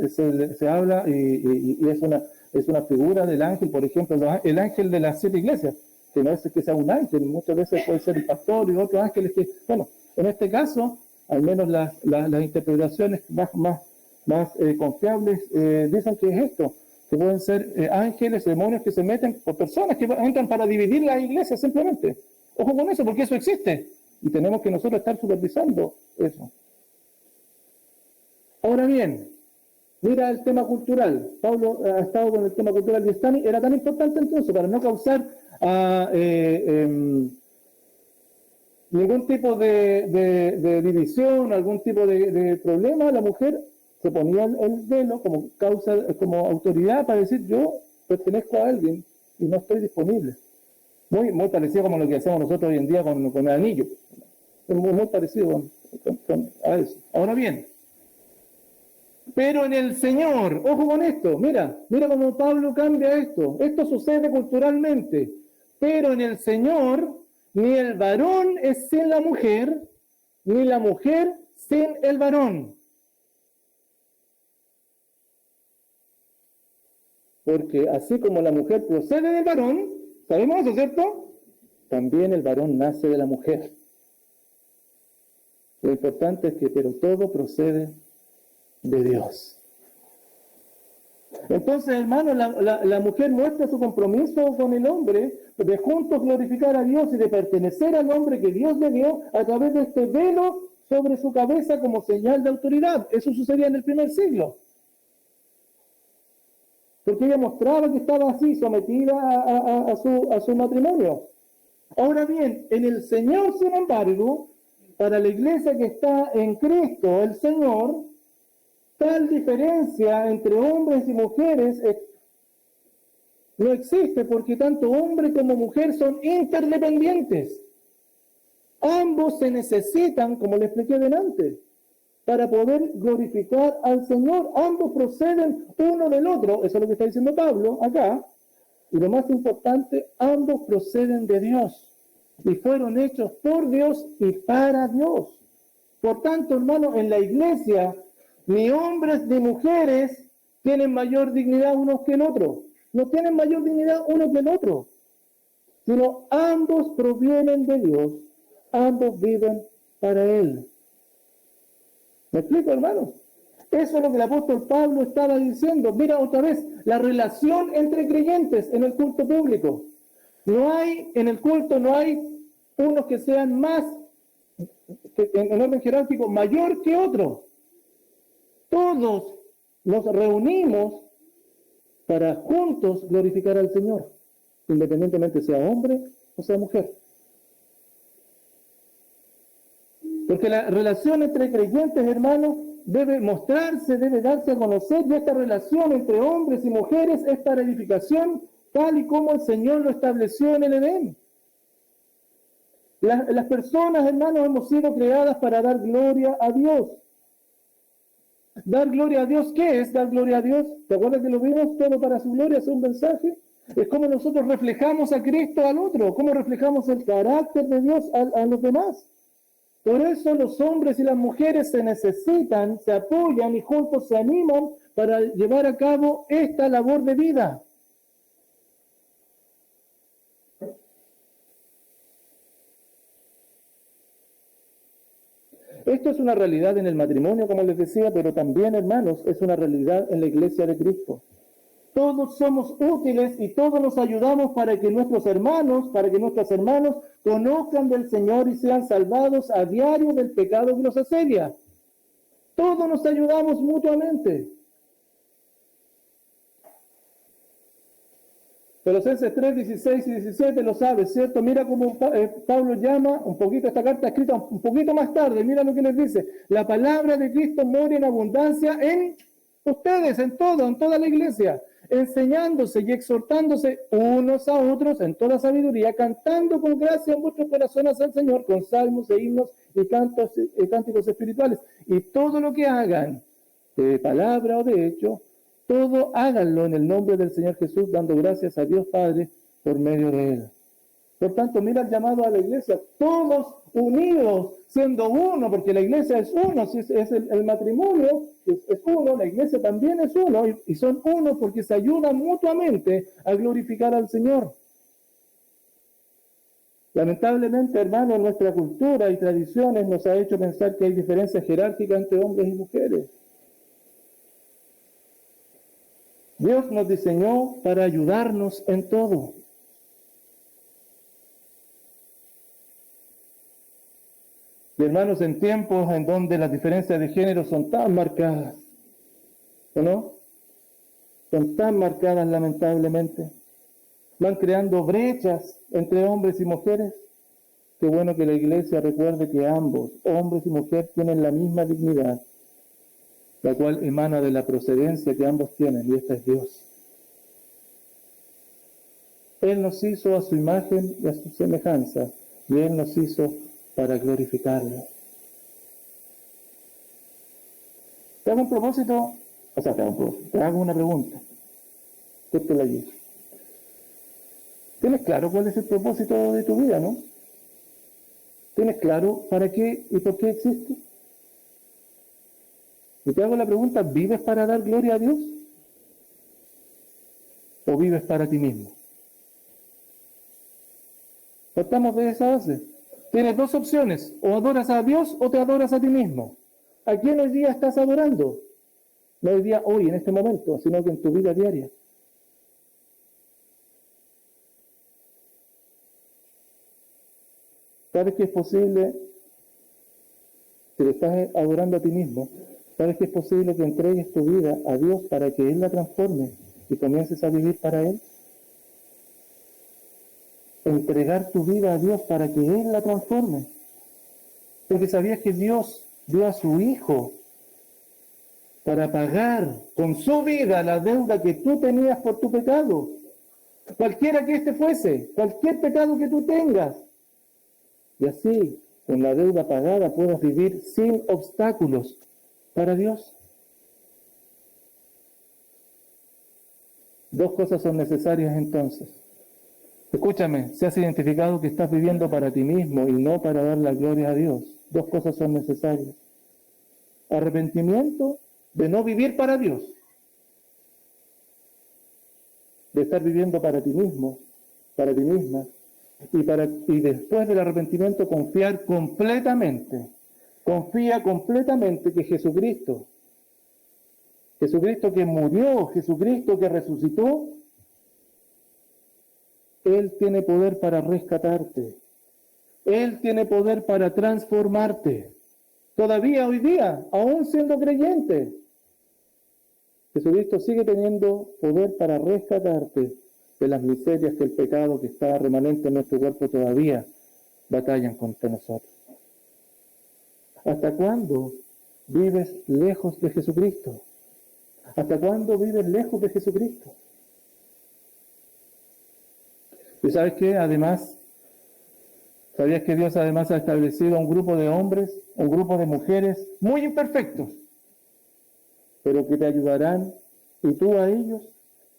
se habla y es una figura del ángel, por ejemplo, el ángel de las 7 iglesias, que no es que sea un ángel, muchas veces puede ser el pastor y otros ángeles que, bueno, en este caso, al menos las interpretaciones más confiables dicen que es esto, que pueden ser ángeles, demonios que se meten, o personas que entran para dividir la iglesia simplemente. Ojo con eso, porque eso existe. Y tenemos que nosotros estar supervisando eso. Ahora bien, mira el tema cultural. Pablo ha estado con el tema cultural y era tan importante entonces para no causar ningún tipo de división, algún tipo de problema. La mujer se ponía el velo como autoridad para decir, yo pertenezco a alguien y no estoy disponible. Muy parecido como lo que hacemos nosotros hoy en día con el anillo. Muy parecido a eso. Ahora bien, pero en el Señor, ojo con esto, mira cómo Pablo cambia esto. Esto sucede culturalmente. Pero en el Señor, ni el varón es sin la mujer, ni la mujer sin el varón. Porque así como la mujer procede del varón, ¿sabemos eso, cierto? También el varón nace de la mujer. Lo importante es que, pero todo procede de Dios. Entonces, hermano, la mujer muestra su compromiso con el hombre de juntos glorificar a Dios y de pertenecer al hombre que Dios le dio a través de este velo sobre su cabeza como señal de autoridad. Eso sucedía en el primer siglo. Porque ella mostraba que estaba así, sometida a su matrimonio. Ahora bien, en el Señor, sin embargo, para la iglesia que está en Cristo, el Señor, tal diferencia entre hombres y mujeres no existe, porque tanto hombre como mujer son interdependientes. Ambos se necesitan, como le expliqué delante, para poder glorificar al Señor. Ambos proceden uno del otro, eso es lo que está diciendo Pablo acá, y lo más importante, ambos proceden de Dios, y fueron hechos por Dios y para Dios. Por tanto, hermano, en la iglesia, ni hombres ni mujeres tienen mayor dignidad unos que el otro, no tienen mayor dignidad uno que el otro, sino ambos provienen de Dios, ambos viven para Él. ¿Me explico, hermano? Eso es lo que el apóstol Pablo estaba diciendo. Mira otra vez, la relación entre creyentes en el culto público. En el culto no hay unos que sean más, en orden jerárquico, mayor que otro. Todos nos reunimos para juntos glorificar al Señor. independientemente sea hombre o sea mujer. Porque la relación entre creyentes, hermanos, debe mostrarse, debe darse a conocer, y esta relación entre hombres y mujeres es para edificación, tal y como el Señor lo estableció en el Edén. Las personas, hermanos, hemos sido creadas para dar gloria a Dios. Dar gloria a Dios, ¿qué es dar gloria a Dios? ¿Te acuerdas que lo vimos? Todo para su gloria, es un mensaje. Es como nosotros reflejamos a Cristo al otro, cómo reflejamos el carácter de Dios a los demás. Por eso los hombres y las mujeres se necesitan, se apoyan y juntos se animan para llevar a cabo esta labor de vida. Esto es una realidad en el matrimonio, como les decía, pero también, hermanos, es una realidad en la iglesia de Cristo. Todos somos útiles y todos nos ayudamos para que nuestros hermanos, conozcan del Señor y sean salvados a diario del pecado que los asedia. Todos nos ayudamos mutuamente. Colosenses 3, 16 y 17 lo sabe, ¿cierto? Mira cómo Pablo llama un poquito, esta carta escrita un poquito más tarde, mira lo que les dice. La palabra de Cristo mora en abundancia en ustedes, en toda la iglesia, enseñándose y exhortándose unos a otros en toda sabiduría, cantando con gracia en vuestros corazones al Señor, con salmos e himnos y cánticos espirituales. Y todo lo que hagan, de palabra o de hecho, todo háganlo en el nombre del Señor Jesús, dando gracias a Dios Padre por medio de Él. Por tanto, mira el llamado a la iglesia, todos unidos, siendo uno, porque la iglesia es uno, si es el matrimonio es uno, la iglesia también es uno, y son uno porque se ayudan mutuamente a glorificar al Señor. Lamentablemente, hermanos, nuestra cultura y tradiciones nos ha hecho pensar que hay diferencias jerárquicas entre hombres y mujeres. Dios nos diseñó para ayudarnos en todo. Y hermanos, en tiempos en donde las diferencias de género son tan marcadas, ¿o no? Son tan marcadas lamentablemente. Van creando brechas entre hombres y mujeres. Qué bueno que la iglesia recuerde que ambos, hombres y mujeres, tienen la misma dignidad, la cual emana de la procedencia que ambos tienen, y esta es Dios. Él nos hizo a su imagen y a su semejanza, y Él nos hizo para glorificarlo. Te hago un propósito, te hago una pregunta. ¿Qué te la digo? ¿Tienes claro cuál es el propósito de tu vida, no? ¿Tienes claro para qué y por qué existe? Y te hago la pregunta, ¿vives para dar gloria a Dios? ¿O vives para ti mismo? Partamos de esa base. Tienes dos opciones, o adoras a Dios o te adoras a ti mismo. ¿A quién hoy día estás adorando? No hoy día, hoy, en este momento, sino que en tu vida diaria. ¿Sabes que es posible, si le estás adorando a ti mismo, sabes que es posible que entregues tu vida a Dios para que Él la transforme y comiences a vivir para Él? Entregar tu vida a Dios para que Él la transforme. Porque sabías que Dios dio a su Hijo para pagar con su vida la deuda que tú tenías por tu pecado. Cualquiera que este fuese, cualquier pecado que tú tengas. Y así, con la deuda pagada, puedas vivir sin obstáculos para Dios. Dos cosas son necesarias entonces. Escúchame, si has identificado que estás viviendo para ti mismo y no para dar la gloria a Dios, dos cosas son necesarias. Arrepentimiento de no vivir para Dios, de estar viviendo para ti mismo, para ti misma, y después del arrepentimiento confía completamente que Jesucristo que murió, Jesucristo que resucitó, Él tiene poder para rescatarte. Él tiene poder para transformarte. Todavía hoy día, aún siendo creyente, Jesucristo sigue teniendo poder para rescatarte, de las miserias que el pecado que está remanente en nuestro cuerpo todavía batallan contra nosotros. ¿Hasta cuándo vives lejos de Jesucristo? ¿Hasta cuándo vives lejos de Jesucristo? ¿Y sabes qué? Además, ¿sabías que Dios además ha establecido un grupo de hombres, un grupo de mujeres muy imperfectos, pero que te ayudarán y tú a ellos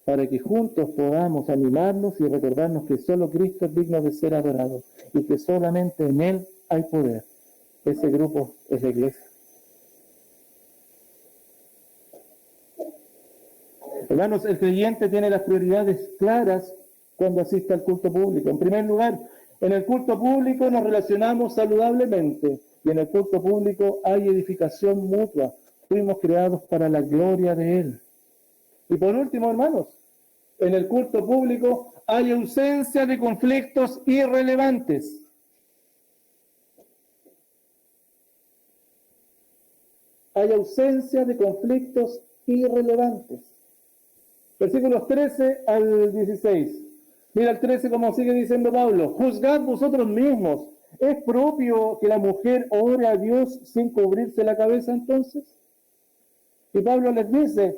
para que juntos podamos animarnos y recordarnos que solo Cristo es digno de ser adorado y que solamente en Él hay poder? Ese grupo es la iglesia. Hermanos, el creyente tiene las prioridades claras cuando asiste al culto público. En primer lugar, en el culto público nos relacionamos saludablemente y en el culto público hay edificación mutua. Fuimos creados para la gloria de Él. Y por último, hermanos, en el culto público hay ausencia de conflictos irrelevantes. Hay ausencia de conflictos irrelevantes. Versículos 13 al 16. Mira el 13 como sigue diciendo Pablo. Juzgad vosotros mismos. ¿Es propio que la mujer ore a Dios sin cubrirse la cabeza entonces? Y Pablo les dice,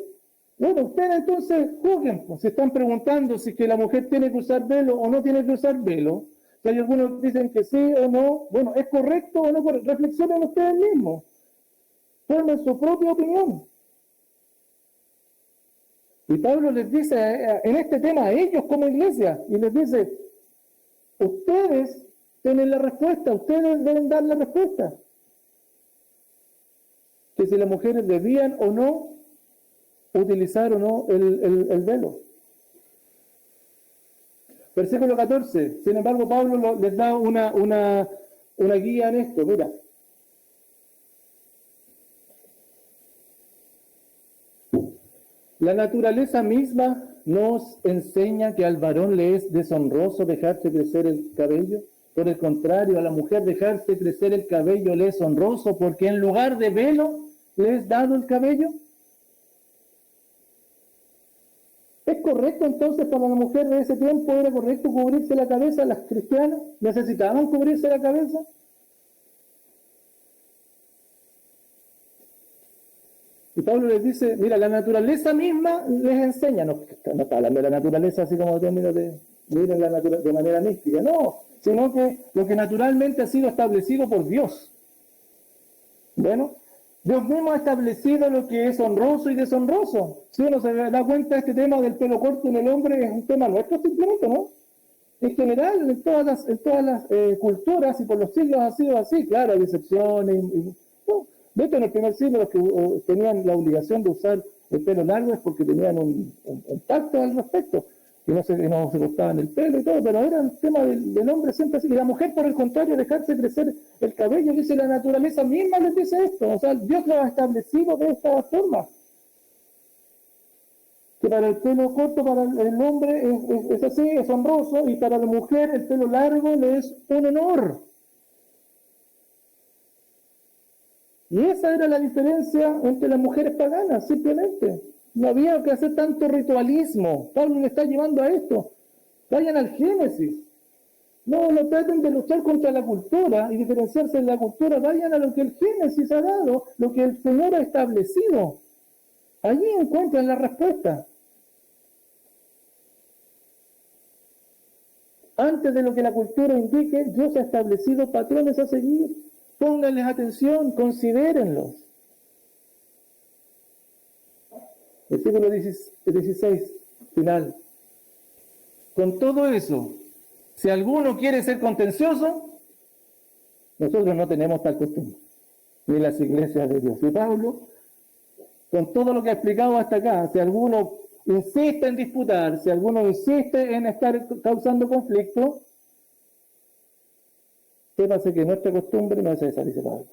bueno, ustedes entonces juzguen. Se están preguntando si que la mujer tiene que usar velo o no tiene que usar velo. Si hay algunos que dicen que sí o no. Bueno, ¿es correcto o no correcto? Reflexionen ustedes mismos. Formen su propia opinión. Y Pablo les dice en este tema a ellos como iglesia, y les dice, ustedes tienen la respuesta, ustedes deben dar la respuesta. Que si las mujeres debían o no utilizar o no el velo. Versículo 14, sin embargo Pablo les da una guía en esto, mira. La naturaleza misma nos enseña que al varón le es deshonroso dejarse crecer el cabello. Por el contrario, a la mujer dejarse crecer el cabello le es honroso porque en lugar de velo le es dado el cabello. ¿Es correcto entonces para la mujer de ese tiempo? ¿Era correcto cubrirse la cabeza? ¿Las cristianas necesitaban cubrirse la cabeza? Y Pablo les dice, mira, la naturaleza misma les enseña, no está hablando de la naturaleza así como términos de manera mística, no, sino que lo que naturalmente ha sido establecido por Dios. Bueno, Dios mismo ha establecido lo que es honroso y deshonroso. Si uno se da cuenta, este tema del pelo corto en el hombre es un tema nuestro simplemente, ¿no? En general, en todas las culturas y por los siglos ha sido así, claro, hay excepciones. No. De hecho, en el primer siglo los que tenían la obligación de usar el pelo largo es porque tenían un pacto al respecto, y no se cortaban el pelo y todo, pero era un tema del hombre siempre así. Y la mujer, por el contrario, dejarse crecer el cabello, dice la naturaleza misma les dice esto, o sea, Dios lo ha establecido de esta forma. Que para el pelo corto, para el hombre es así, es honroso, y para la mujer el pelo largo le es un honor. Y esa era la diferencia entre las mujeres paganas, simplemente. No había que hacer tanto ritualismo. Pablo le está llevando a esto. Vayan al Génesis. No traten de luchar contra la cultura y diferenciarse de la cultura. Vayan a lo que el Génesis ha dado, lo que el Señor ha establecido. Allí encuentran la respuesta. Antes de lo que la cultura indique, Dios ha establecido patrones a seguir. Pónganles atención, considérenlos. Versículo 16, final. Con todo eso, si alguno quiere ser contencioso, nosotros no tenemos tal costumbre, ni las iglesias de Dios. Y Pablo, con todo lo que ha explicado hasta acá, si alguno insiste en disputar, si alguno insiste en estar causando conflicto, sépase que nuestra costumbre no es esa, dice Pablo.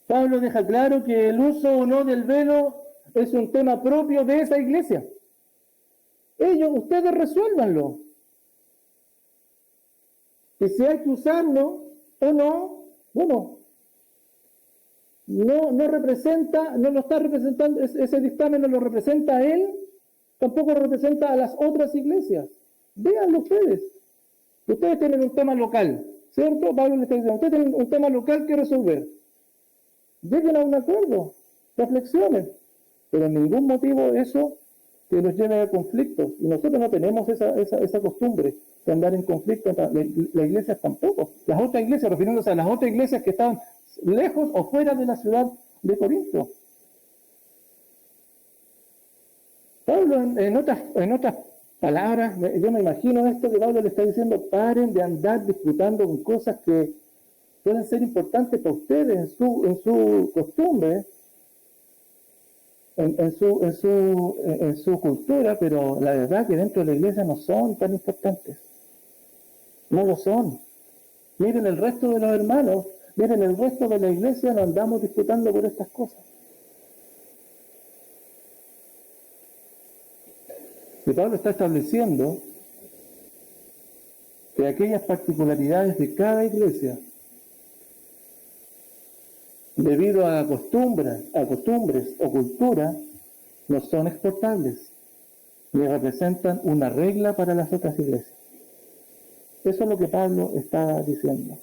Pablo deja claro que el uso o no del velo es un tema propio de esa iglesia. Ustedes resuélvanlo. Y si hay que usarlo o no, bueno, no representa, no lo está representando, ese dictamen no lo representa a él, tampoco representa a las otras iglesias. Véanlo ustedes. Ustedes tienen un tema local, ¿cierto? Pablo le está diciendo, ustedes tienen un tema local que resolver. Lleguen a un acuerdo, reflexionen, pero en ningún motivo eso que nos lleve a conflictos. Y nosotros no tenemos esa costumbre de andar en conflicto, la iglesia tampoco. Las otras iglesias, refiriéndose a las otras iglesias que estaban lejos o fuera de la ciudad de Corinto. Pablo, en otras palabras, yo me imagino esto que Pablo le está diciendo: paren de andar disfrutando con cosas que pueden ser importantes para ustedes en su costumbre, en su cultura, pero la verdad que dentro de la iglesia no son tan importantes. No lo son. Miren el resto de los hermanos, miren el resto de la iglesia, no andamos disputando por estas cosas. Y Pablo está estableciendo que aquellas particularidades de cada iglesia, debido a costumbres o cultura, no son exportables, ni representan una regla para las otras iglesias. Eso es lo que Pablo está diciendo.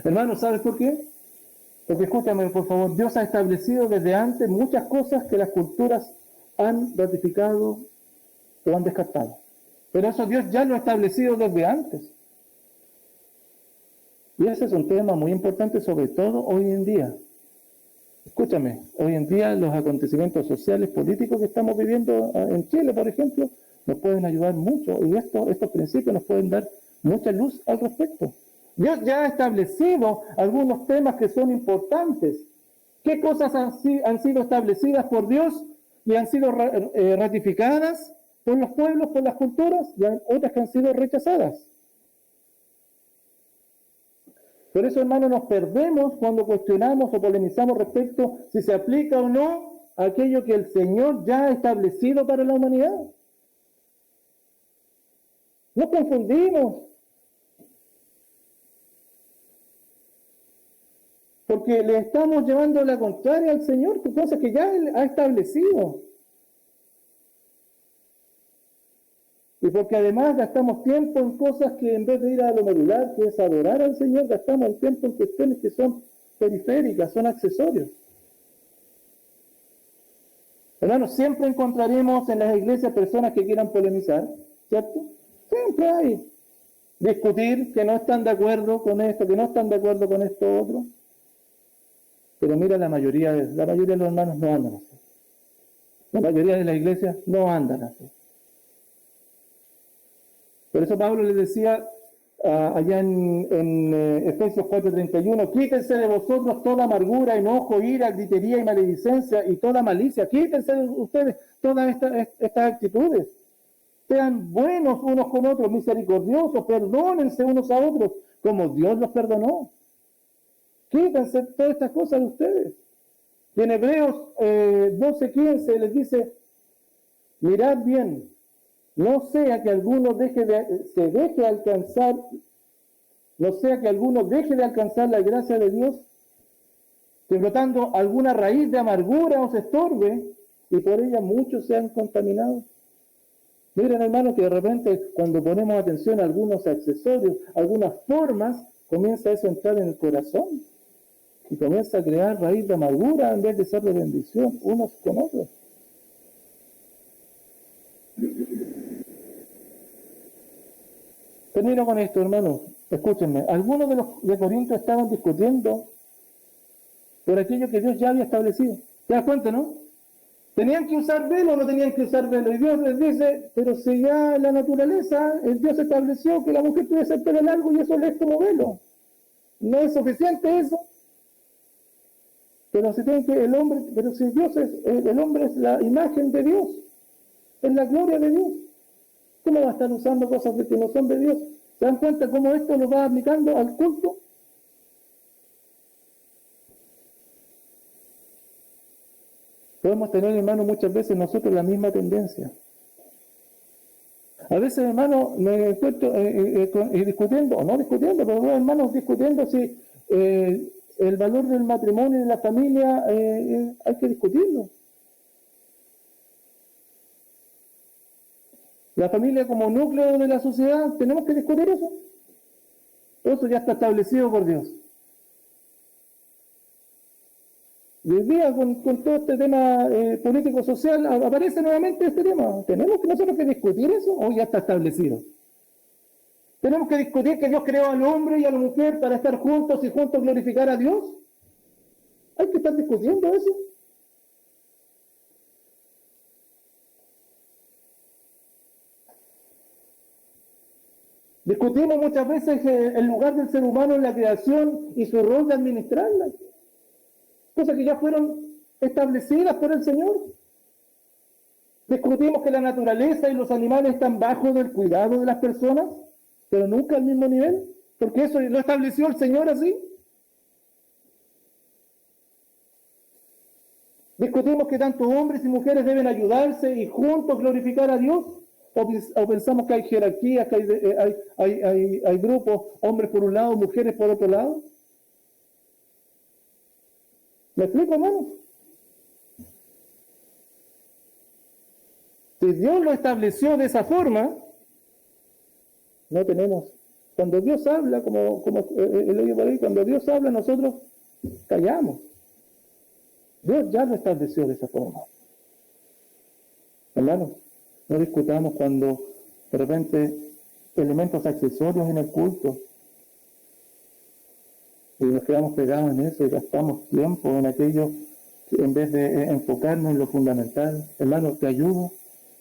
Hermanos, ¿sabes por qué? Porque escúchame, por favor, Dios ha establecido desde antes muchas cosas que las culturas han ratificado o han descartado. Pero eso Dios ya lo ha establecido desde antes. Y ese es un tema muy importante, sobre todo hoy en día. Escúchame, hoy en día los acontecimientos sociales, políticos que estamos viviendo en Chile, por ejemplo, nos pueden ayudar mucho, y estos principios nos pueden dar mucha luz al respecto. Dios ya ha establecido algunos temas que son importantes. ¿Qué cosas han sido establecidas por Dios y han sido ratificadas por los pueblos, por las culturas, y hay otras que han sido rechazadas? Por eso, hermanos, nos perdemos cuando cuestionamos o polemizamos respecto si se aplica o no aquello que el Señor ya ha establecido para la humanidad. Nos confundimos. Porque le estamos llevando la contraria al Señor, cosas que ya Él ha establecido. Y porque además gastamos tiempo en cosas que en vez de ir a lo medular, que es adorar al Señor, gastamos el tiempo en cuestiones que son periféricas, son accesorios. Hermanos, siempre encontraremos en las iglesias personas que quieran polemizar, ¿cierto? Siempre hay. Discutir, que no están de acuerdo con esto, que no están de acuerdo con esto otro. Pero mira, la mayoría de los hermanos no andan así. La mayoría de las iglesias no andan así. Por eso Pablo les decía allá en Efesios 4:31, quítense de vosotros toda amargura, enojo, ira, gritería y maledicencia y toda malicia. Quítense de ustedes todas estas actitudes. Sean buenos unos con otros, misericordiosos, perdónense unos a otros, como Dios los perdonó. Quítense todas estas cosas de ustedes. Y en Hebreos 12:15 les dice, mirad bien, no sea que alguno deje de alcanzar la gracia de Dios, que brotando alguna raíz de amargura os estorbe, y por ella muchos sean contaminados. Miren, hermanos, que de repente cuando ponemos atención a algunos accesorios, algunas formas, comienza eso a entrar en el corazón y comienza a crear raíz de amargura en vez de ser de bendición unos con otros. Termino con esto, hermanos. Escúchenme. Algunos de los de Corinto estaban discutiendo por aquello que Dios ya había establecido. ¿Te das cuenta, no? ¿Tenían que usar velo o no tenían que usar velo? Y Dios les dice, pero si ya la naturaleza, el Dios estableció que la mujer tuviese el pelo largo y eso le es como velo. ¿No es suficiente eso? Pero si tienen que el hombre es la imagen de Dios, es la gloria de Dios. ¿Cómo va a estar usando cosas que no son de Dios? ¿Se dan cuenta cómo esto lo va aplicando al culto? Podemos tener, hermano, muchas veces nosotros la misma tendencia. A veces, hermano, me encuentro discutiendo, o no discutiendo, pero veo hermanos discutiendo si el valor del matrimonio y de la familia hay que discutirlo. La familia como núcleo de la sociedad, tenemos que discutir eso. Eso ya está establecido por Dios. Y hoy día, con todo este tema político-social, aparece nuevamente este tema. ¿Tenemos que nosotros que discutir eso o ya está establecido? Tenemos que discutir que Dios creó al hombre y a la mujer para estar juntos y juntos glorificar a Dios. Hay que estar discutiendo eso. Discutimos muchas veces el lugar del ser humano en la creación y su rol de administrarla. Cosas que ya fueron establecidas por el Señor. Discutimos que la naturaleza y los animales están bajo del cuidado de las personas, pero nunca al mismo nivel, porque eso lo estableció el Señor así. Discutimos que tanto hombres y mujeres deben ayudarse y juntos glorificar a Dios, o pensamos que hay jerarquías, que hay grupos, hombres por un lado, mujeres por otro lado. ¿Me explico, hermano? Si Dios lo estableció de esa forma, no tenemos. Cuando Dios habla, como el oye por ahí, cuando Dios habla, nosotros callamos. Dios ya lo estableció de esa forma. Hermano, no discutamos cuando de repente elementos accesorios en el culto y nos quedamos pegados en eso y gastamos tiempo en aquello en vez de enfocarnos en lo fundamental. Hermano, te ayudo,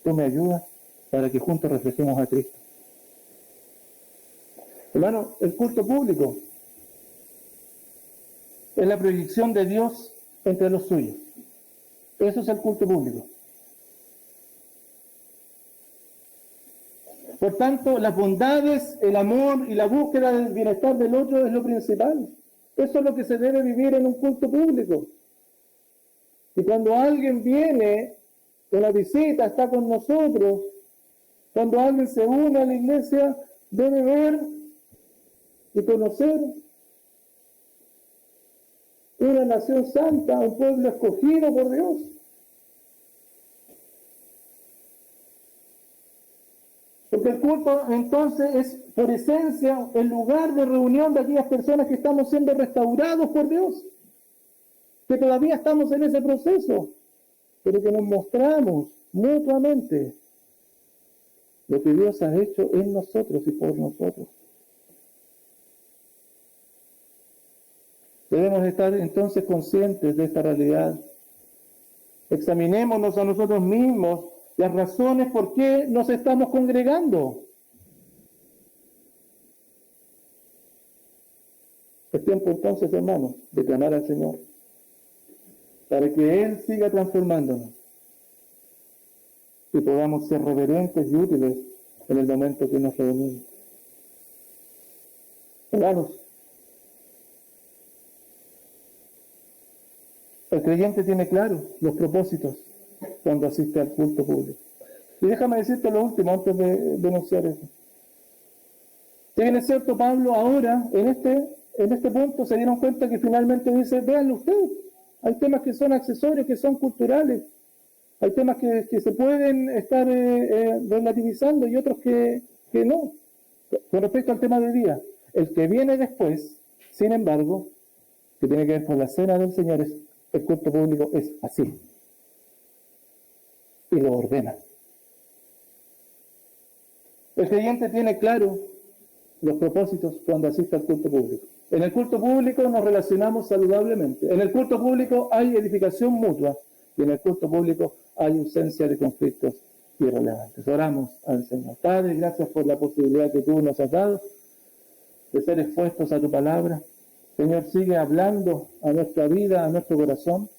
tú me ayudas para que juntos reflejemos a Cristo. Hermano, el culto público es la proyección de Dios entre los suyos. Eso es el culto público. Por tanto, las bondades, el amor y la búsqueda del bienestar del otro es lo principal. Eso es lo que se debe vivir en un culto público. Y cuando alguien viene, una visita, está con nosotros, cuando alguien se une a la iglesia, debe ver y conocer una nación santa, un pueblo escogido por Dios. Porque el culto entonces es por esencia el lugar de reunión de aquellas personas que estamos siendo restaurados por Dios, que todavía estamos en ese proceso, pero que nos mostramos mutuamente lo que Dios ha hecho en nosotros y por nosotros. Debemos estar entonces conscientes de esta realidad. Examinémonos a nosotros mismos las razones por qué nos estamos congregando. Es tiempo entonces, hermanos, de clamar al Señor para que Él siga transformándonos y podamos ser reverentes y útiles en el momento que nos reunimos. Hermanos, el creyente tiene claro los propósitos cuando asiste al culto público. Y déjame decirte lo último antes de denunciar eso. Si bien es cierto, Pablo ahora, en este punto, se dieron cuenta que finalmente dice, véanlo ustedes, hay temas que son accesorios, que son culturales, hay temas que se pueden estar relativizando y otros que no. Con respecto al tema de hoy día, el que viene después, sin embargo, que tiene que ver con la cena del Señor, el culto público es así. Y lo ordena. El creyente tiene claro los propósitos cuando asiste al culto público. En el culto público nos relacionamos saludablemente. En el culto público hay edificación mutua. Y en el culto público hay ausencia de conflictos irrelevantes. Oramos al Señor. Padre, gracias por la posibilidad que tú nos has dado de ser expuestos a tu palabra. Señor, sigue hablando a nuestra vida, a nuestro corazón.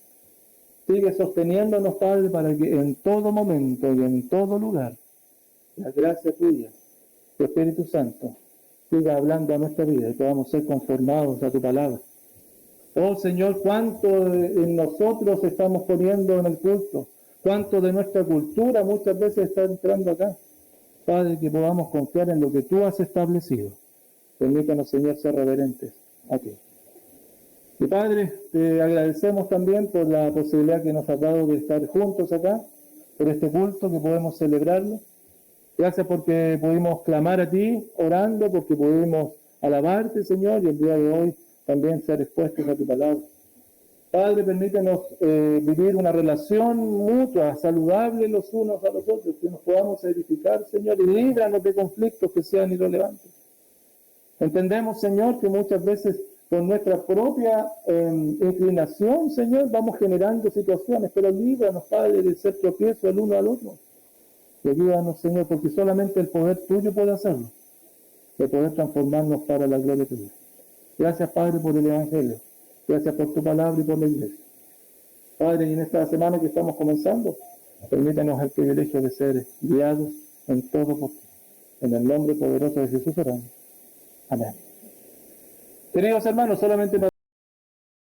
Sigue sosteniéndonos, Padre, para que en todo momento y en todo lugar la gracia tuya, tu Espíritu Santo, siga hablando a nuestra vida y podamos ser conformados a tu palabra. Oh Señor, cuánto en nosotros estamos poniendo en el culto, cuánto de nuestra cultura muchas veces está entrando acá. Padre, que podamos confiar en lo que tú has establecido. Permítanos, Señor, ser reverentes a ti. Y Padre, te agradecemos también por la posibilidad que nos has dado de estar juntos acá, por este culto que podemos celebrarlo. Gracias porque pudimos clamar a ti orando, porque pudimos alabarte, Señor, y el día de hoy también ser expuestos a tu palabra. Padre, permítenos vivir una relación mutua, saludable los unos a los otros, que nos podamos edificar, Señor, y líbranos de conflictos que sean irrelevantes. Entendemos, Señor, que muchas veces con nuestra propia inclinación, Señor, vamos generando situaciones, pero líbranos, Padre, de ser tropiezo el uno al otro. Y ayúdanos, Señor, porque solamente el poder tuyo puede hacerlo, de poder transformarnos para la gloria tuya. Gracias, Padre, por el Evangelio. Gracias por tu palabra y por la iglesia. Padre, y en esta semana que estamos comenzando, permítanos el privilegio de ser guiados en todo por ti. En el nombre poderoso de Jesús oramos. Amén. Queridos hermanos, solamente para